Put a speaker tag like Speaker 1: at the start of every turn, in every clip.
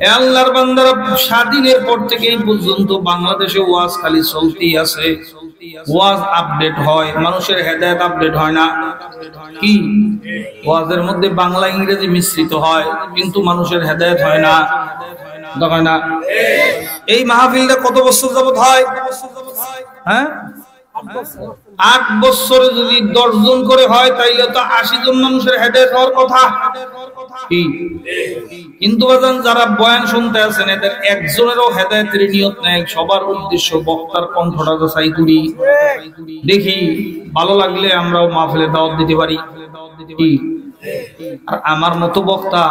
Speaker 1: এ আল্লাহর বান্দারা, স্বাধীনের পর থেকে এই পর্যন্ত বাংলাদেশে ওয়াজ খালি চলতেই আছে। ওয়াজ আপডেট হয়, মানুষের হেদায়েত আপডেট হয় না। কি ওয়াজের মধ্যে বাংলা ইংরেজি মিশ্রিত হয়, কিন্তু মানুষের হেদায়েত হয় না। হয় না? এই মাহফিলটা কত বছর যাবত হয়? হ্যাঁ, 8 বছরে যদি 10 জন করে হয়, তাইলে তো 80 জন মানুষের হেদায়েত হওয়ার কথা। কি কিন্তু বাজান, যারা বয়ান শুনতে আছেন, এদের একজনেরও হেদায়েতের নিয়ত নাই। সবার উদ্দেশ্য বক্তার কণ্ঠটা যাচাই করি, দেখি ভালো লাগলে আমরাও মাহফিলে দাওয়াত দিতে পারি। কি আর আমার মতো বক্তা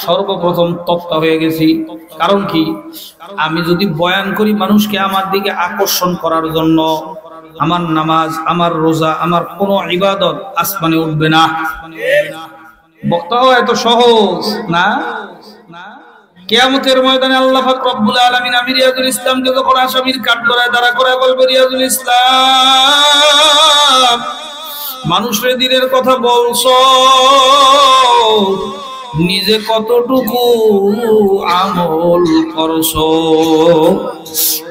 Speaker 1: সর্বপ্রথম তক্তা হয়ে গেছি। কারণ কি, আমি যদি বয়ান করি মানুষকে আমার দিকে আকর্ষণ করার জন্য, আমার নামাজ, আমার রোজা, আমার কোন ইবাদত আসমানে উঠবে না। বক্তা হওয়া এত সহজ না। কিয়ামতের ময়দানে আল্লাহ পাক রব্বুল আলামিন আমি রিয়াজুল ইসলামকে যখন আসামির কাঠগড়ায় দাঁড়া করায় বলবে, রিয়াজুল ইসলাম, মানুষের দিনের কথা বলছো, নিজে কতটুকু আমল করছো?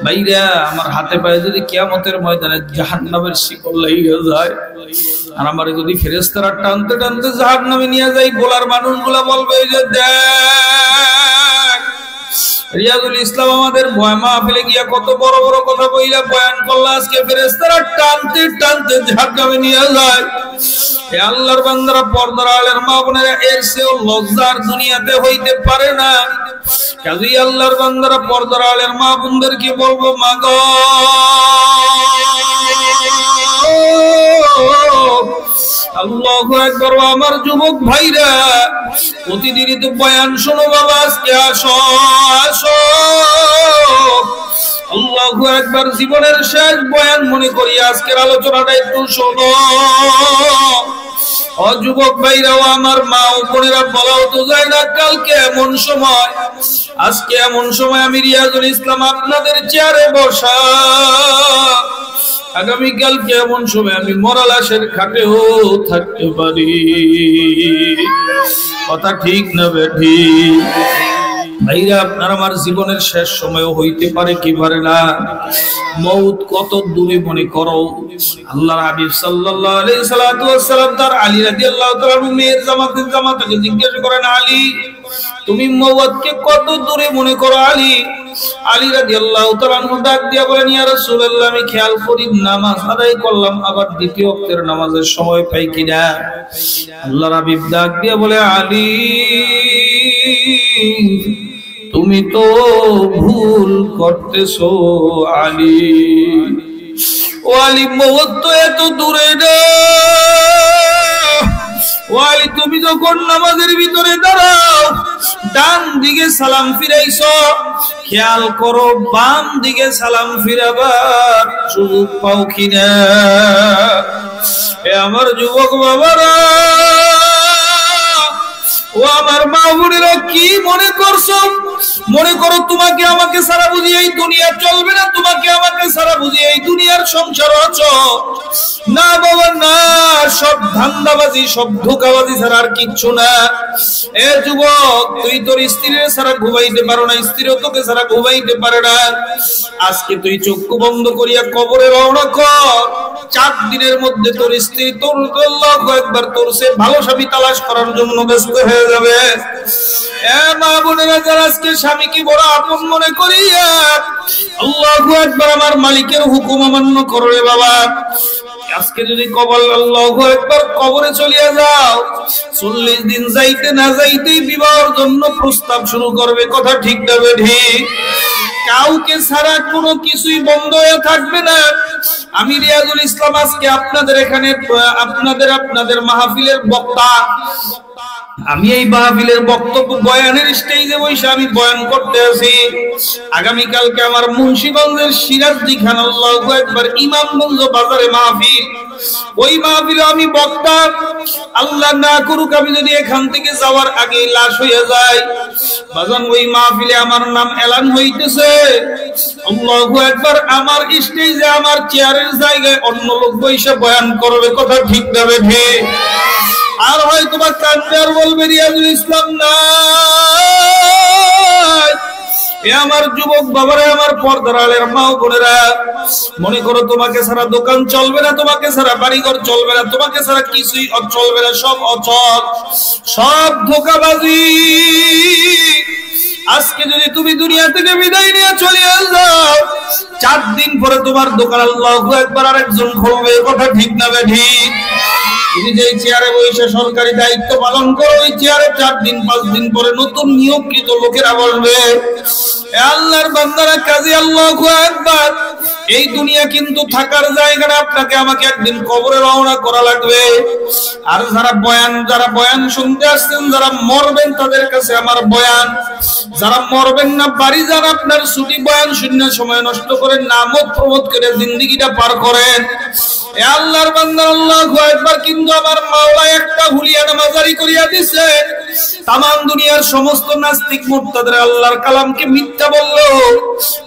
Speaker 1: ভাইরা আমার, হাতে পায়ে যদি কিয়ামতের ময়দানে জাহান্নামের শিকল লাগিয়ে যায়, আর আমারে যদি ফেরেশতারা টানতে টানতে জাহান্নামে নিয়ে যায়, গোলার মানুষগুলা বলবে যে দেখ, রিয়াজুল ইসলাম আমাদের ভয় মাহফিলে গিয়া কত বড় বড় কথা কইলা বয়ান করলা, আজকে ফেরেশতারা টানতে টানতে জাহান্নামে নিয়ে যায়। হে আল্লাহর বান্দারা, পর্দার আলের মা বোনেরা, এর চেয়েও লজ্জার দুনিয়াতে হইতে পারে না। কাজেই আল্লাহর বান্দারা, পর্দার আলের মা বোনদেরকে বলবো, মা গো, আল্লাহু আকবার। আমার যুবক ভাইরা, প্রতিদিনই তো বয়ান শোনো বাবা, আজকে আসো আসো। আল্লাহু আকবার। জীবনের শেষ বয়ান মনে করি আজকের আলোচনাটা একটু শোনো। ও যুবক ভাইরাও, আমার মা ও বোনেরা, বলাও তো যায় না কালকে এমন সময়, আজকে এমন সময় আমি রিয়াজুল ইসলাম আপনাদের চেয়ারে বসা, আগামীকাল কেমন সময় আমি মরা লাশের খাটেও থাকতে পারি। কথা ঠিক না বেঠি? ভাইরা, আপনার আমার জীবনের শেষ সময়ও হইতে পারে, কি পারে না? মউত কত দূরে মনে করো। আল্লাহর হাবিব সাল্লাল্লাহু আলাইহি সাল্লাম তার আলী রাদিয়াল্লাহু তাআলা মেয়ের জামাতাকে জিজ্ঞেস করেন, আলী, তুমি মউতকে কত দূরে মনে করো? আলী রাদিয়াল্লাহু তাআলা ডাক দিয়া বলেন, ইয়া রাসূলুল্লাহ, আমি খেয়াল করি নামাজ আদায় করলাম, আবার দ্বিতীয় ওয়াক্তের নামাজের সময় পাই কিনা। আল্লাহর হাবিব ডাক দিয়া বলে, আলী, তুমি তো ভুল করতেছো আলী। ও আলী, মওত তো এত দূরে না। ও আলী, তুমি যখন নামাজের ভিতরে দাঁড়াও, ডান দিকে সালাম ফিরাইছো, খেয়াল করো বাম দিকে সালাম ফিরাবার সুযোগ পাও কিনা। আমার যুবক বাবারা, ও আমার মা বোনেরা, কি মনে করছো? মনে করো তোমাকে আমাকে সারা বুঝি এই দুনিয়া চলবে না, তোমাকে আমাকে সারা বুঝি এই দুনিয়ার সংসার আছো? না বাবা না, সব ধান্দাবাজি, সব ধোঁকাবাজি ছাড়া আর কিচ্ছু না। এ যুবক, তুই তোর স্ত্রীর ছাড়া ঘুমাইতে পারো না, স্ত্রীও তোকে ছাড়া ঘুমাইতে পারে না। আজকে তুই চক্ষু বন্ধ করিয়া কবরে রওনা কর। 4 দিনের মধ্যে তোর স্ত্রী তোর, আল্লাহু আকবার, তোর সে ভালো স্বামী তালাশ করার জন্য ব্যস্ত হয়ে যাবে। এ মা বোনেরা, যারা আজকে স্বামীকে বড় আপন মনে করিয়া আল্লাহু আকবার আমার মালিকের হুকুম অমান্য করো রে বাবা, আজকে যদি কবর, আল্লাহু আকবার, কবরে চলিয়া যাও, 40 দিন যাইতে না যাইতেই বিবাহের জন্য প্রস্তাব শুরু করবে। কথা ঠিক না ঠিক? কাউকে ছাড়া কোনো কিছুই বন্ধ হয়ে থাকবে না। আমি রিয়াজুল ইসলাম আজকে আপনাদের এখানে, আপনাদের মাহফিলের বক্তা। আমি এই মাহফিলের বক্তব্য বয়ানের স্টেজে বসে আমি বয়ান করতে আছি। আগামীকালকে আমার মুন্সিগঞ্জের সিরাজদি খান, আল্লাহু আকবার, ইমামগঞ্জ বাজারে মাহফিল। ওই মাহফিলে আমি বক্তা। আল্লাহ না করুক আমি যদি এখান থেকে যাওয়ার আগে লাশ হয়ে যায়, বাজান, ওই মাহফিলে আমার নাম এলান হইতেছে। আল্লাহু আকবার। আমার স্টেজে, আমার চেয়ারের জায়গায় অন্য লোক বসে বয়ান করবে। কথা ঠিক না বেঠি? আর হয়তো বা কান্দার বলবে রিয়াজুল ইসলাম নাই, এ আমার যুবক বাবারা, আমার পর্দার আলের মা ও বোনেরা, মনে করো তোমাকে ছাড়া দোকান চলবে না, তোমাকে ছাড়া বাড়িঘর চলবে না, তোমাকে ছাড়া কিছুই চলবে না, সব অচল, সব ধোঁকাবাজি। আজকে যদি তুমি দুনিয়া থেকে বিদায় নিয়ে চলে যাও, 4 দিন পরে তোমার দোকান আল্লাহু আকবার আরেকজন খুলবে। কথা ঠিক না ঠিক? তুমি যে চেয়ারে বসে সরকারি দায়িত্ব পালন করো, ওই চেয়ারে 4 দিন 5 দিন পরে নতুন নিয়োগকৃত লোকেরা বলবে, আল্লাহর বান্দারা, কাজী আল্লাহু আকবার, এই দুনিয়া কিন্তু থাকার জায়গা না, আপনাকে আমাকে একদিন কবরে রওনা করা লাগবে। আর যারা বয়ান শুনতে আসছেন, যারা মরবেন তাদের কাছে আমার বয়ান, যারা মরবেন না বাড়ি যান, আপনার ছুটি বয়ান শূন্য সময় নষ্ট করেন না, আমোদ প্রমোদ করে জিন্দেগিটা পার করেন। এ আল্লাহর বান্দা, আল্লাহু আকবার, কিন্তু আমার মাওলা একটা হুলিয়া নামা জারি করিয়া দিছে। তামাম দুনিয়ার সমস্ত নাস্তিক মুরতাদরা আল্লাহর কালামকে মিথ্যা বললো,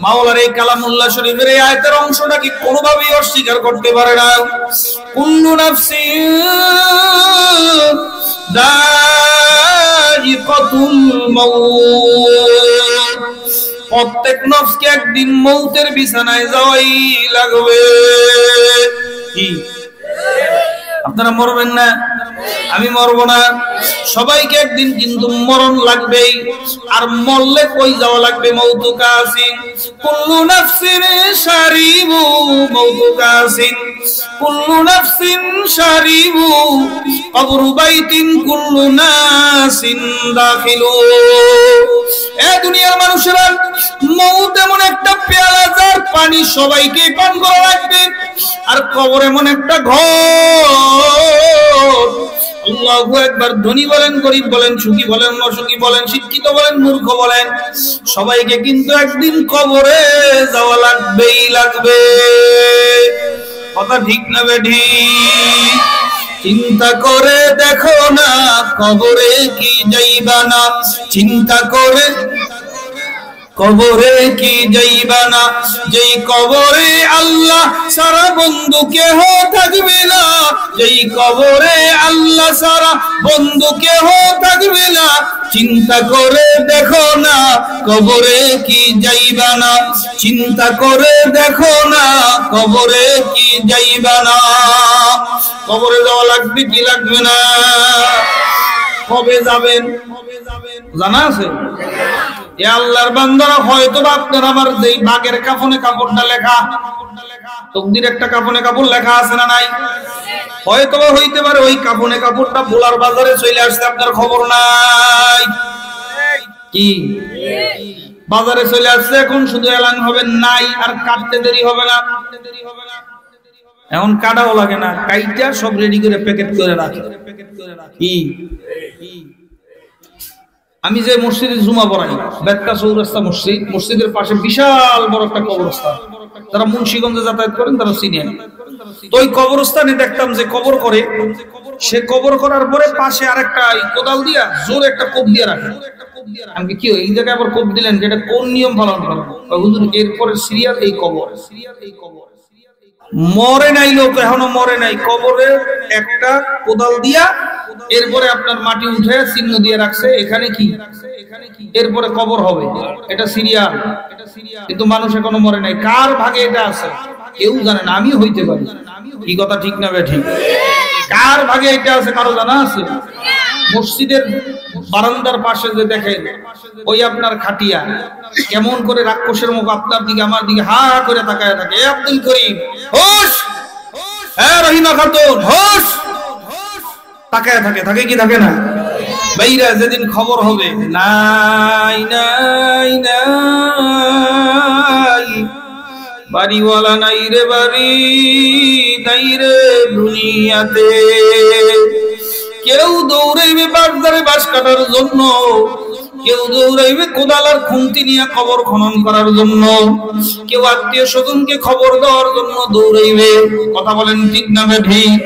Speaker 1: মাওলার এই কালামুল্লাহ শরীফের এই আয়াতের অংশটা কি কোনোভাবেই অস্বীকার করতে পারে না। কুল্লু নাফসিন যায়িকাতুল মাউত, প্রত্যেক নফসকে একদিন মৌতের বিছানায় যাওয়াই লাগবে। কি আপনারা মরবেন না? আমি মরবো না? সবাইকে একদিন কিন্তু মরণ লাগবেই। আর মরলে কই যাওয়া লাগবে? মৌতুকা আসিন, কুল্লু নাফসিন শারিবু মৌতুকা আসিন, কুল্লু নাফসিন শারিবু কবরু বাইতিন কুল্লু নাসিন দাখিলু। এ দুনিয়ার মানুষেরা, মৌত এমন একটা পেয়ালা যার পানি সবাইকে পান করা লাগবে। আর কবর এমন একটা ঘর, আল্লাহু আকবার, ধনী বলেন, গরিব বলেন, সুখী বলেন, অসুখী বলেন, শিক্ষিত বলেন, মূর্খ বলেন, সবাইকে কিন্তু একদিন কবরে যাওয়া লাগবেই লাগবে। কথা ঠিক না বেঠিক? চিন্তা করে দেখো না, কবরে কি যাইবা না, চিন্তা করে কবরে কি যাইবা না, যেই কবরে আল্লাহ সারা বন্ধু কেহ থাকবে না, যেই কবরে আল্লাহ সারা বন্ধু কেহ থাকবে না, চিন্তা করে দেখো না, কবরে কি যাইবা না, চিন্তা করে দেখো না, কবরে কি যাইবা না। কবরে যাওয়া লাগবে কি লাগবে না? কবে যাবেন জানা আছে? এ আল্লাহর বান্দারা, হয়তো আপনার আমার যেই বাগের কাফনে কাপড়টা লেখা, তকদির একটা কাফনে কাপড় লেখা আছে না নাই? হয়তো হইতে পারে ওই কাফনে কাপড়টা বোলার বাজারে চলে আসছে, আপনার খবর নাই। কি বাজারে চলে আসছে, এখন শুধু এলান হবে নাই, আর কাটতে দেরি হবে না। এখন কাটাও লাগে না, কাইটা সব রেডি করে প্যাকেট করে রাখে। কি আমি যে মসজিদে জুমা পড়াই, বেদকা চৌরাস্তা মসজিদ, মসজিদের পাশে বিশাল বড় একটা কবরস্থান, যারা মুন্সিগঞ্জে যাতায়াত করেন তারা চিনেন। তো ওই কবরস্থানে দেখতাম যে কবর করে, সে কবর করার পরে পাশে আরেকটা কোদাল দিয়া জোর একটা কোপ দিয়ে রাখে। আমি কি এই জায়গায় আবার কোপ দিলেন, যেটা কোন নিয়ম পালন করেন? হুজুর এরপরে সিরিয়াল এই কবর, মরে নাই লোক, এখনো মরে নাই, কবরে একটা কোদাল দিয়া এরপরে আপনার মাটি উঠে চিহ্ন দিয়ে রাখছে, এখানে কি, এরপরে কবর হবে। এটা সিরিয়াল, কিন্তু মানুষ এখনো মরে নাই। কার ভাগে এটা আছে কেউ জানে না, আমি হইতে পারি। কি কথা ঠিক না ঠিক? কার ভাগে এটা আছে কারো জানা আছে? মসজিদের বারান্দার পাশে যে দেখেন ওই আপনার খাটিয়া, কেমন করে রাক্ষসের মুখ আপনার দিকে আমার দিকে হা হা করে তাকায় থাকে। এ আব্দুল করিম হোস, হ্যাঁ রহিমা খাতুন হোস, তাকায় থাকে, থাকে কি থাকে না? বাইরা যেদিন খবর হবে নাই নাই নাই, বাড়িওয়ালা নাই রে বাড়ি, নাই রে দুনিয়াতে, কেউ দৌড়াইবে বাজারে বাঁশ কাটার জন্য, কেউ দৌড়াইবে কোদালার খুন্তি নিয়ে কবর খনন করার জন্য, কেউ আত্মীয় স্বজনকে খবর দেওয়ার জন্য দৌড়াইবে। কথা বলেন ঠিক না ঠিক?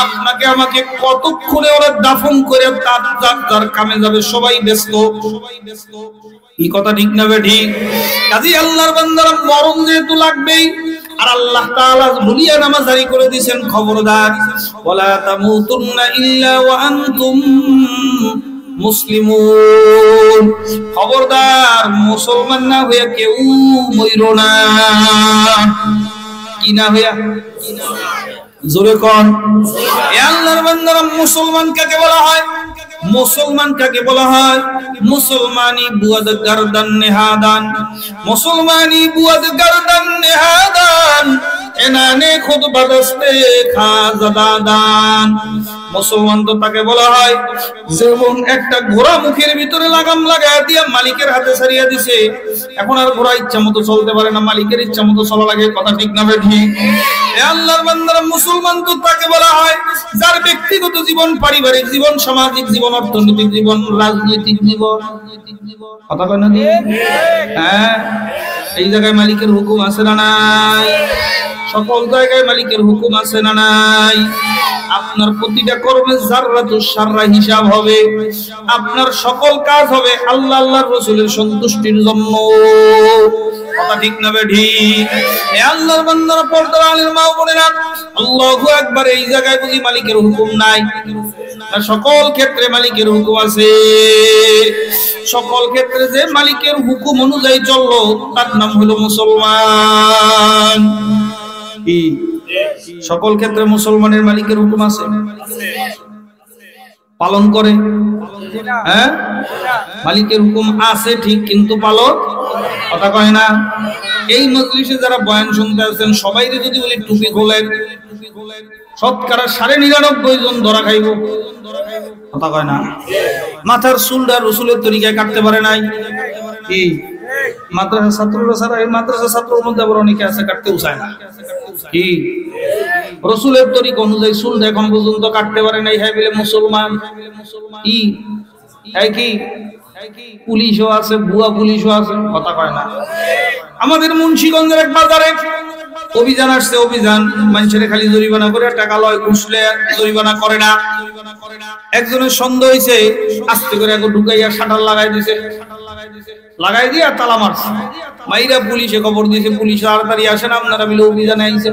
Speaker 1: আপনাকে আমাকে কতক্ষণে ওরা দাফন করে তার কামে যাবে, সবাই ব্যস্ত। এই কথা ঠিক না ঠিক? কাজী আল্লাহর বান্দারা, মরণ যেহেতু লাগবেই, আর আল্লাহ তাআলা হুলিয়া নামা জারি করে দিয়েছেন, খবরদার ওয়ালা তামুতুন্না ইল্লা ওয়া আনতুম মুসলিমুন। খবরদার মুসলমান না হইয়া কেউ মইরো না। কি না হইয়া? জোরে কোন? এ আল্লাহর বান্দারা, মুসলমান কাকে বলা হয়? মুসলমান কাকে বলা হয়? মুসলমানি বুয়াদ গারদান নেহাদান, মুসলমানি বুয়াদ গারদান নেহাদান, এনানে খুদ বাদস্তে খাজাদান। মুসলমান তো তাকে বলা হয় যেমন একটা ঘোড়া মুখের ভিতরে লাগাম লাগায় দিয়া মালিকের হাতে ছাড়িয়ে দিছে, এখন আর ঘোড়া ইচ্ছা মতো চলতে পারে না, মালিকের ইচ্ছা মতো চলা লাগে। কথা ঠিক না ঠিক? এ আল্লাহর বান্দারা, মুসলমান তো তাকে বলা হয় যার ব্যক্তিগত জীবন, পারিবারিক জীবন, সামাজিক জীবন, অর্থনৈতিক জীবন, রাজনৈতিক জীবন। কথা কয় না? হ্যাঁ, এই জায়গায় মালিকের হুকুম আছে না নাই? সকল জায়গায় মালিকের হুকুম আছে না নাই? আপনার প্রতিটা কর্মের যাররাতুস সাররা হিসাব হবে, আপনার সকল কাজ হবে আল্লাহ আল্লাহর রাসূলের সন্তুষ্টির জন্য। কথা ঠিক না ঠিক? এ আল্লাহর বান্দারা, পর্দার আলের মা বোনেরা, আল্লাহু আকবার। এই জায়গায় বুঝি মালিকের হুকুম নাই? সকল ক্ষেত্রে মালিকের হুকুম আছে। সকল ক্ষেত্রে যে মালিকের হুকুম অনুযায়ী চললো তার নাম হলো মুসলমান। কি সকল ক্ষেত্রে মুসলমানের মালিকের হুকুম আছে, পালন করে? হ্যাঁ, মালিকের হুকুম আছে ঠিক, কিন্তু পালন কথা কয় না। এই মজলিসে যারা বয়ান শুনতে আছেন সবাই যদি বলি টুপি খোলেন, শতকরা 99.5 জন ধরা খাইব। কথা কয় না? মাথার চুলটা রসুলের তরিকায় কাটতে পারে নাই। কি মাদ্রাসা ছাত্ররা ছাড়া, এই মাদ্রাসা ছাত্রর মধ্যে আবার অনেকে আছে কাটতেও চায় না। কি রসুলের তরিকা অনুযায়ী চুল এখন পর্যন্ত কাটতে পারে নাই, হ্যাঁ বলে মুসলমান? কি হ্যাঁ, কি পুলিশও আছে, ভুয়া পুলিশও আছে। কথা কয় না? আমাদের মুন্সিগঞ্জের এক বাজারে অভিযান আসছে, অভিযান মানুষের খালি জরিমানা করে, টাকা লয়, ঘুষলে জরিমানা করে না। একজনের সন্দেহ হয়েছে, আস্তে করে ঢুকাইয়া শাটার লাগাই দিছে, লাগাই দিয়া তালা মারছে। মাইরা পুলিশে খবর দিয়েছে, পুলিশ তাড়াতাড়ি আসেন, আপনারা মিলে অভিযানে আইছে।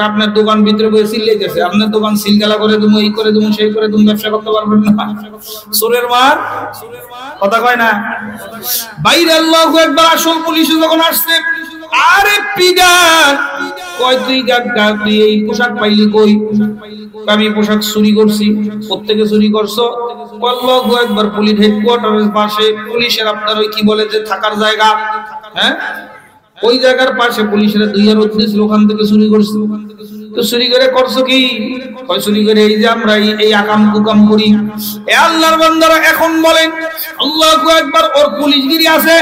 Speaker 1: আপনার দোকান ভিতরে বসে সিল গেছে, আপনার দোকান সিল গেলা করে তুমি, এই করে তুমি, সেই করে তুমি, ব্যবসা করতে পারবেন না। চোরের মার। কথা কয় না? বাইরে আল্লাহু আকবার। আসল পুলিশে যখন আসছে, আরে পিডার কয় তুই গাগা, তুই এই পোশাক পাইলি কই? আমি পোশাক চুরি করছি। প্রত্যেকে চুরি করছো? আল্লাহু আকবার। পুলিশ হেডকোয়ার্টারের পাশে পুলিশের আপনার ওই কি বলে যে থাকার জায়গা, হ্যাঁ, ওই জায়গার পাশে পুলিশের 2038 ওখান থেকে চুরি করছি। তো চুরি করে করছো কি? চুরি করে এই যে আমরা এই আকাম কুকাম করি। এ আল্লাহর বান্দারা, এখন বলেন আল্লাহু আকবার, ওর পুলিশগিরি আছে?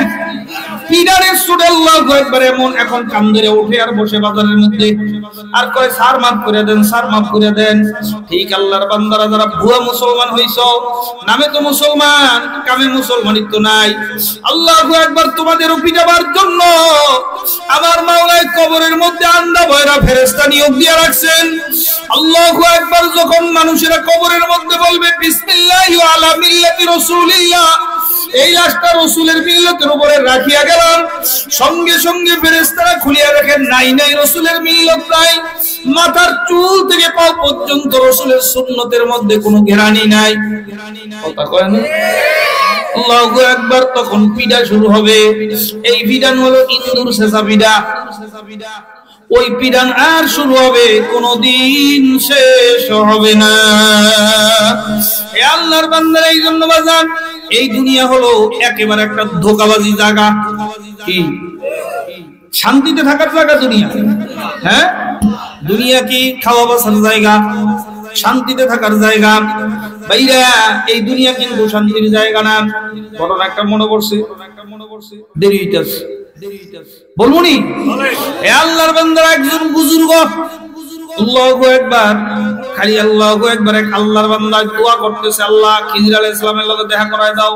Speaker 1: পিডারের সুরে আল্লাহু আকবার এমন এখন কাম ধরে উঠে আর বসে বাজারের মধ্যে আর কয় সার মাফ করে দেন, সার মাফ করে দেন। ঠিক আল্লাহর বান্দারা, যারা ভুয়া মুসলমান হইছো, নামে তো মুসলমান, কামে মুসলমানিত্ব নাই। আল্লাহু আকবার। তোমাদেরও পিটাবার জন্য আমার মাওলায় কবরের মধ্যে আন্দা ভয়রা ফেরেশতা নিয়োগ দিয়ে রাখছেন। আল্লাহু আকবার। যখন মানুষেরা কবরের মধ্যে বলবে বিসমিল্লাহি আলা মিল্লাতি রাসূলিল্লাহ, এই লাশটা রাসূলের মিল্লতের উপরে রাখিয়া গেলাম, সঙ্গে সঙ্গে ফেরেশতারা খুলিয়া রাখেন, নাই নাই রাসূলের মিল্লত নাই। মাথার চুল থেকে পা পর্যন্ত রাসূলের সুন্নতের মধ্যে কোনো ঘেরানি নাই। কথা কয় না? আল্লাহু আকবার। তখন পিডা শুরু হবে। এই পিডান হলো ইন্দুর শেষা পিডা। ওই পিডান আর শুরু হবে, কোনদিন শেষ হবে না। এ আল্লাহর বান্দারা, এই জন্য বাজান, এই দুনিয়া হলো একেবারে একটা ধোঁকাবাজি জায়গা। কি শান্তিতে থাকার জায়গা দুনিয়া? হ্যাঁ, দুনিয়া কি খাওয়া বাসার জায়গা, শান্তিতে থাকার জায়গা? ভাইরা, এই দুনিয়া কিন্তু শান্তির জায়গা না। ঘটনা একটা মনে পড়ছে, দেরি হইতাছে, বলবো নি? এ আল্লাহর বান্দারা, একজন বুজুর্গ, আল্লাহু আকবার, খালি আল্লাহু আকবার, এক আল্লাহর বান্দা দোয়া করতেছে, আল্লাহ খিজির আলাইহিস সালামের লগে দেখা করায় দাও,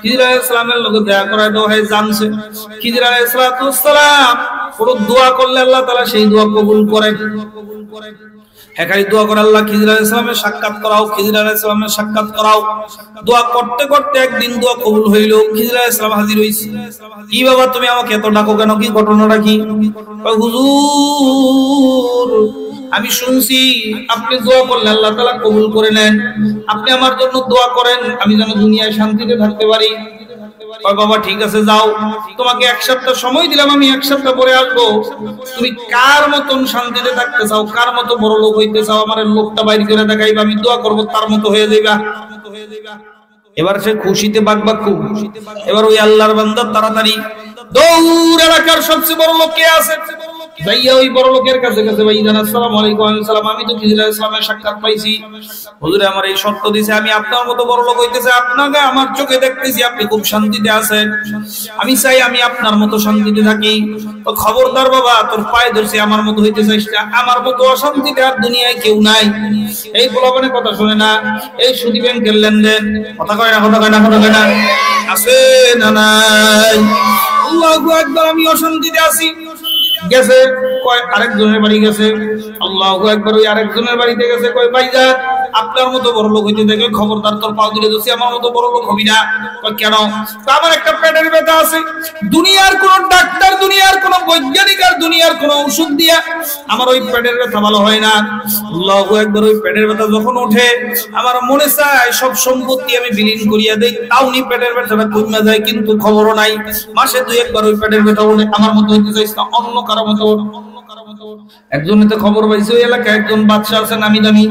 Speaker 1: খিজির আলাইহিস সালামের লগে দেখা করায় দাও। হে জানছে খিজির আলাইহিস সালাম পুরো দোয়া করলে আল্লাহ তাআলা সেই দোয়া কবুল করেন। একাই দোয়া করে, আল্লাহ খিজির আলাইহিস সালামের সাক্ষাৎ করাও, খিজির আলাইহিস সালামের সাক্ষাৎ করাও। দোয়া করতে করতে একদিন দোয়া কবুল হইল, খিজির আলাইহিস সালাম হাজির হইছে। কি বাবা, তুমি আমাকে এত ডাকো কেন? কি ঘটনাটা কি? হুজুর, আমি শুনছি আপনি দোয়া করলে আল্লাহ তাআলা কবুল করে নেন, আপনি আমার জন্য দোয়া করেন আমি যেন দুনিয়ায় শান্তিতে থাকতে পারি। ওই বাবা ঠিক আছে যাও, তোমাকে এক সপ্তাহ সময় দিলাম, আমি এক সপ্তাহ পরে আসবো। তুমি কার মতন শান্তিতে থাকতে চাও, কার মতো বড় লোক হইতে চাও, আমার লোকটা বাইর করে দেখাইবা, আমি দোয়া করবো তার মতো হয়ে যাইবা। এবার সে খুশিতে বাকবাক্কু। এবার ওই আল্লাহর বান্দা তাড়াতাড়ি দৌড়, এলাকার সবচেয়ে বড় লোক কে আছে যাইয়া ওই বড় লোকের কাছে কাছে, ভাই জান আসসালামু আলাইকুম। সালাম, আমি তো খিজির আলাইহিস সালামের সাক্ষাৎ পাইছি, হুজুরে আমার এই শর্ত দিয়েছে, আমি আপনার মতো বড় লোক হইতেছে, আপনাকে আমার চোখে দেখতেছি আপনি খুব শান্তিতে আছেন, আমি চাই আমি আপনার মতো শান্তিতে থাকি। তো খবরদার বাবা, তোর পায়ে ধরছি, আমার মতো হইতে চাইস না, আমার মতো অশান্তিতে আর দুনিয়ায় কেউ নাই। এই পোলাপানের কথা শুনে না, এই সুদী ব্যাংকের লেনদেন, কথা কয় না, কথা কয় না, কথা কয় না, আছে না নাই? আল্লাহু আকবার, আমি অশান্তিতে আছি। গেছে কয় আরেকজনের বাড়ি গেছে, আল্লাহু আকবার, ওই আরেকজনের বাড়িতে গেছে, কয় ভাইজান আপনার মতো বড় লোক হইতে দেখে খবরদার তোর পাও দিলে দোষী, আমার মতো বড় লোক হবি না। কয় কেন? তো আমার একটা পেটের ব্যথা আছে, দুনিয়ার কোন ডাক্তার, দুনিয়ার কোন বৈজ্ঞানিক আর দুনিয়ার কোন ওষুধ দিয়া আমার ওই পেটের ব্যথা ভালো হয় না। আল্লাহু আকবার, ওই পেটের ব্যথা যখন ওঠে আমার মনে চায় সব সম্পত্তি আমি বিলীন করিয়া দেই, তাও নি পেটের ব্যথাটা কমে যায়, কিন্তু খবরও নাই। মাসে দুই একবার ওই পেটের ব্যথা ওঠে, আমার মতো হইতে চাইছ না, অন্য কারো মতো। একজনে তো খবর পাইছে ওই এলাকায় একজন বাদশা আছে নামি দামি,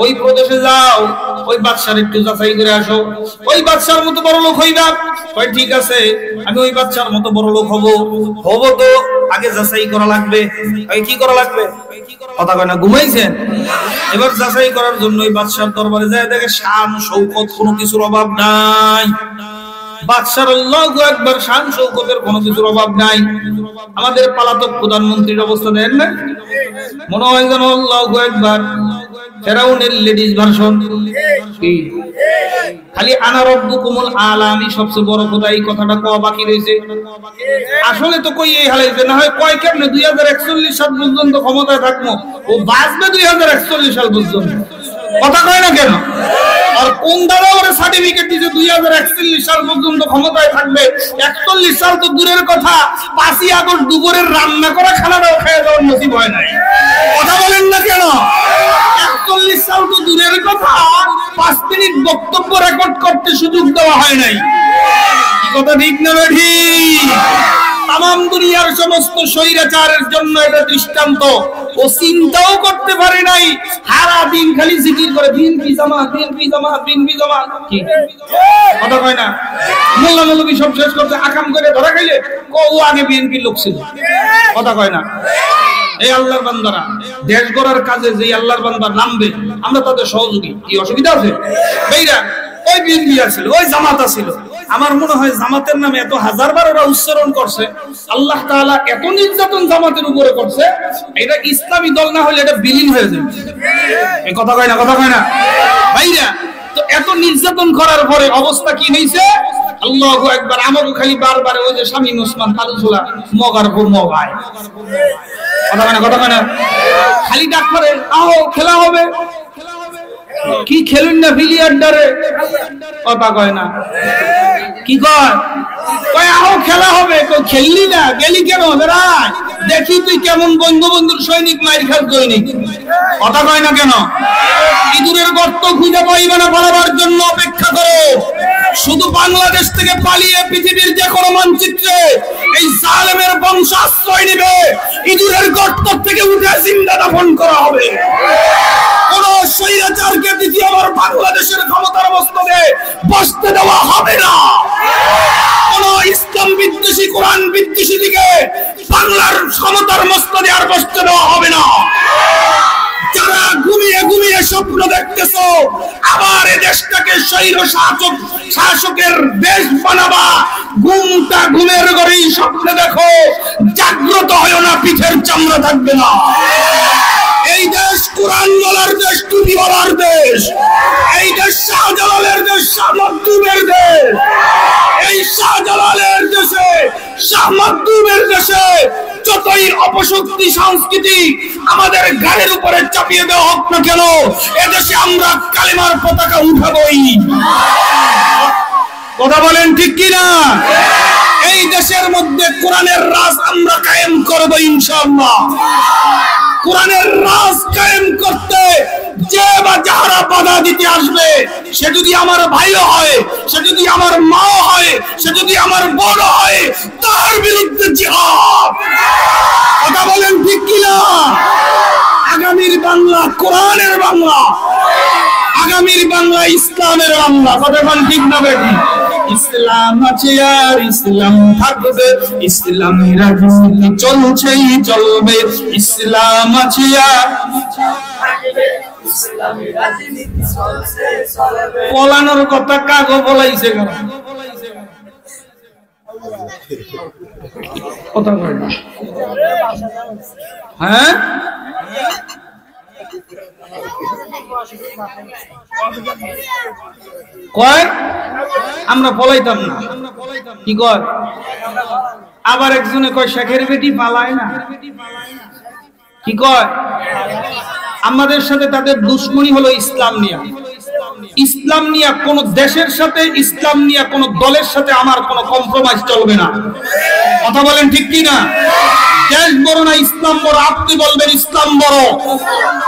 Speaker 1: ওই প্রদেশে যাও, ওই বাদশার একটু যাচাই করে আসো, ওই বাদশার মতো বড় লোক হইবা। কয় ঠিক আছে, আমি ওই বাদশার মতো বড় লোক হব তো আগে যাচাই করা লাগবে। কি করা লাগবে? কথা কয় না, ঘুমাইছেন? এবার যাচাই করার জন্য ওই বাদশার দরবারে যায়, দেখে শান শৌকত কোনো কিছুর অভাব নাই। বাদশার আল্লাহু আকবার, শান শৌকতের কোনো কিছুর অভাব নাই। আমাদের পলাতক প্রধানমন্ত্রীর অবস্থা দেখেন না, মনে হয় যেন আল্লাহু আকবার ফেরাউনের লেডিজ ভার্সন। খালি আনা রব্বুকুমুল আলা, আমি সবচেয়ে বড় খোদা, এই কথাটা কওয়া বাকি রয়েছে। আসলে তো কই এই হালাইছে, না হয় কয় কেমনে 2041 সাল পর্যন্ত ক্ষমতায় থাকবো, ও বাঁচবে 2041 সাল পর্যন্ত। কথা কয় না কেন? আর কোন দাদা ওরে সার্টিফিকেট দিয়েছে 2041 সাল পর্যন্ত ক্ষমতায় থাকবে? 41 সাল তো দূরের কথা, 5ই আগস্ট দুপুরের রান্না করা খানাটাও খেয়ে যাওয়ার নসিব হয় নাই। কথা বলেন না কেন? 41 সাল তো দূরের কথা, 5 মিনিট বক্তব্য রেকর্ড করতে সুযোগ দেওয়া হয় নাই। কি কথা ঠিক না ঠিক? তাম দুনিয়ার সমস্ত স্বৈরাচারের জন্য এটা দৃষ্টান্ত। ও চিন্তাও করতে পারে নাই, সারা দিন খালি জিকির করে বিএনপি জামাত, বিএনপি জামাত, বিএনপি জামাত। কি কথা কয় না? মোল্লা মৌলবী সব শেষ করতে আকাম করে ধরা খাইলে ও আগে বিএনপির লোক ছিল। কথা কয় না? এই আল্লাহর বান্দারা দেশ গড়ার কাজে যে আল্লাহর বান্দা নামবে, আমরা তাদের সহযোগী। কি অসুবিধা আছে? ভাইরা ওই বিএনপি ছিল, ওই জামাত ছিল। আমার মনে হয় জামাতের নামে এত হাজারবার ওরা উচ্চারণ করছে, আল্লাহ তাআলা এত নির্যাতন জামাতের উপরে করছে, এটা ইসলামী দল না হলে এটা বিলীন হয়ে যাবে। এই কথা কয় না, কথা কয় না ভাইরা? তো এত নির্যাতন করার পরে অবস্থা কি হয়েছে? আল্লাহু আকবার। আমাকে খালি বারবার ওই যে শামীম ওসমান কালুসুলা মগার পর মগায়, কথা কয় না, কথা কয় না, খালি ডাক করে আও খেলা হবে। কি খেলুন না বিলিয়ার্ডারে? কথা কয় না, কি কয়? কয় আও খেলা হবে। তো খেললি না, গেলি কেন? দেখি তুই কেমন বঙ্গবন্ধুর সৈনিক, মাইর খাস দৈনিক। কথা কয় না কেন? ইঁদুরের গর্ত খুঁজে পাইবে না পালাবার জন্য অপেক্ষা করো। শুধু বাংলাদেশ থেকে পালিয়ে পৃথিবীর যে কোনো মানচিত্রে এই জালেমের বংশ আশ্রয় নেবে, ইঁদুরের গর্ত থেকে উঠে জিন্দা দাফন করা হবে। কোন স্বৈরাচারকে দ্বিতীয়বার বাংলাদেশের ক্ষমতার মস্তকে বসতে দেওয়া হবে না। কোন ইসলাম বিদ্বেষী, কোরআন বিদ্বেষী দিকে বাংলার ক্ষমতার মস্তকে আর বসতে দেওয়া হবে না। যারা ঘুমিয়ে ঘুমিয়ে স্বপ্ন দেখতেছো আবার এই দেশটাকে স্বৈর শাসকের দেশ বানাবা, ঘুমটা ঘুমের ঘরেই স্বপ্ন দেখো, জাগ্রত হয় না, পিঠের চামড়া থাকবে না। এই দেশ কোরআন বলার দেশ, টুপি বলার দেশ। এই দেশ শাহজালালের দেশ, শাহ মাকদুমের দেশ। এই শাহজালালের দেশে, শাহ মাকদুমের দেশে যতই অপশক্তি সংস্কৃতি আমাদের গাড়ির উপরে চাপিয়ে দেওয়া হোক না কেন, এদেশে আমরা কালেমার পতাকা উঠাবই। কথা বলেন ঠিক কিনা? এই দেশের মধ্যে কোরআনের রাজ আমরা কায়েম করব ইনশাআল্লাহ। কোরআনের রাজ কায়েম করতে যে বা যারা বাধা দিতে আসবে, সে যদি আমার ভাইও হয়, সে যদি আমার মাও হয়, সে যদি আমার বোন হয়, তার বিরুদ্ধে জিহাদ। কথা বলেন ঠিক কিনা? আগামীর বাংলা কোরআনের বাংলা, আগামীর বাংলা ইসলামের বাংলা। কথা বলেন ঠিক না বেটি? ইসলাম আছে আর ইসলাম থাকবে, ইসলামী রাজনীতি চলছেই চলবে। ইসলাম আছে আর ইসলামী রাজনীতি চলছে চলবে। পলানোর কথা কাগো বলাইছে কেন? কথা কয় না। হ্যাঁ, কয় আমরা পলাইতাম না। কি কয়? আবার একজনে কয় শেখের বেটি পালায় না। কি কয়? আমাদের সাথে তাদের দুশ্মনী হলো ইসলাম নিয়ে। ইসলাম নিয়ে কোন দেশের সাথে, ইসলাম নিয়ে কোন দলের সাথে আমার কোন কম্প্রোমাইজ চলবে না। কথা বলেন ঠিক কি না? দেশ বড় না ইসলাম বড়, আপনি বলবেন ইসলাম বড়।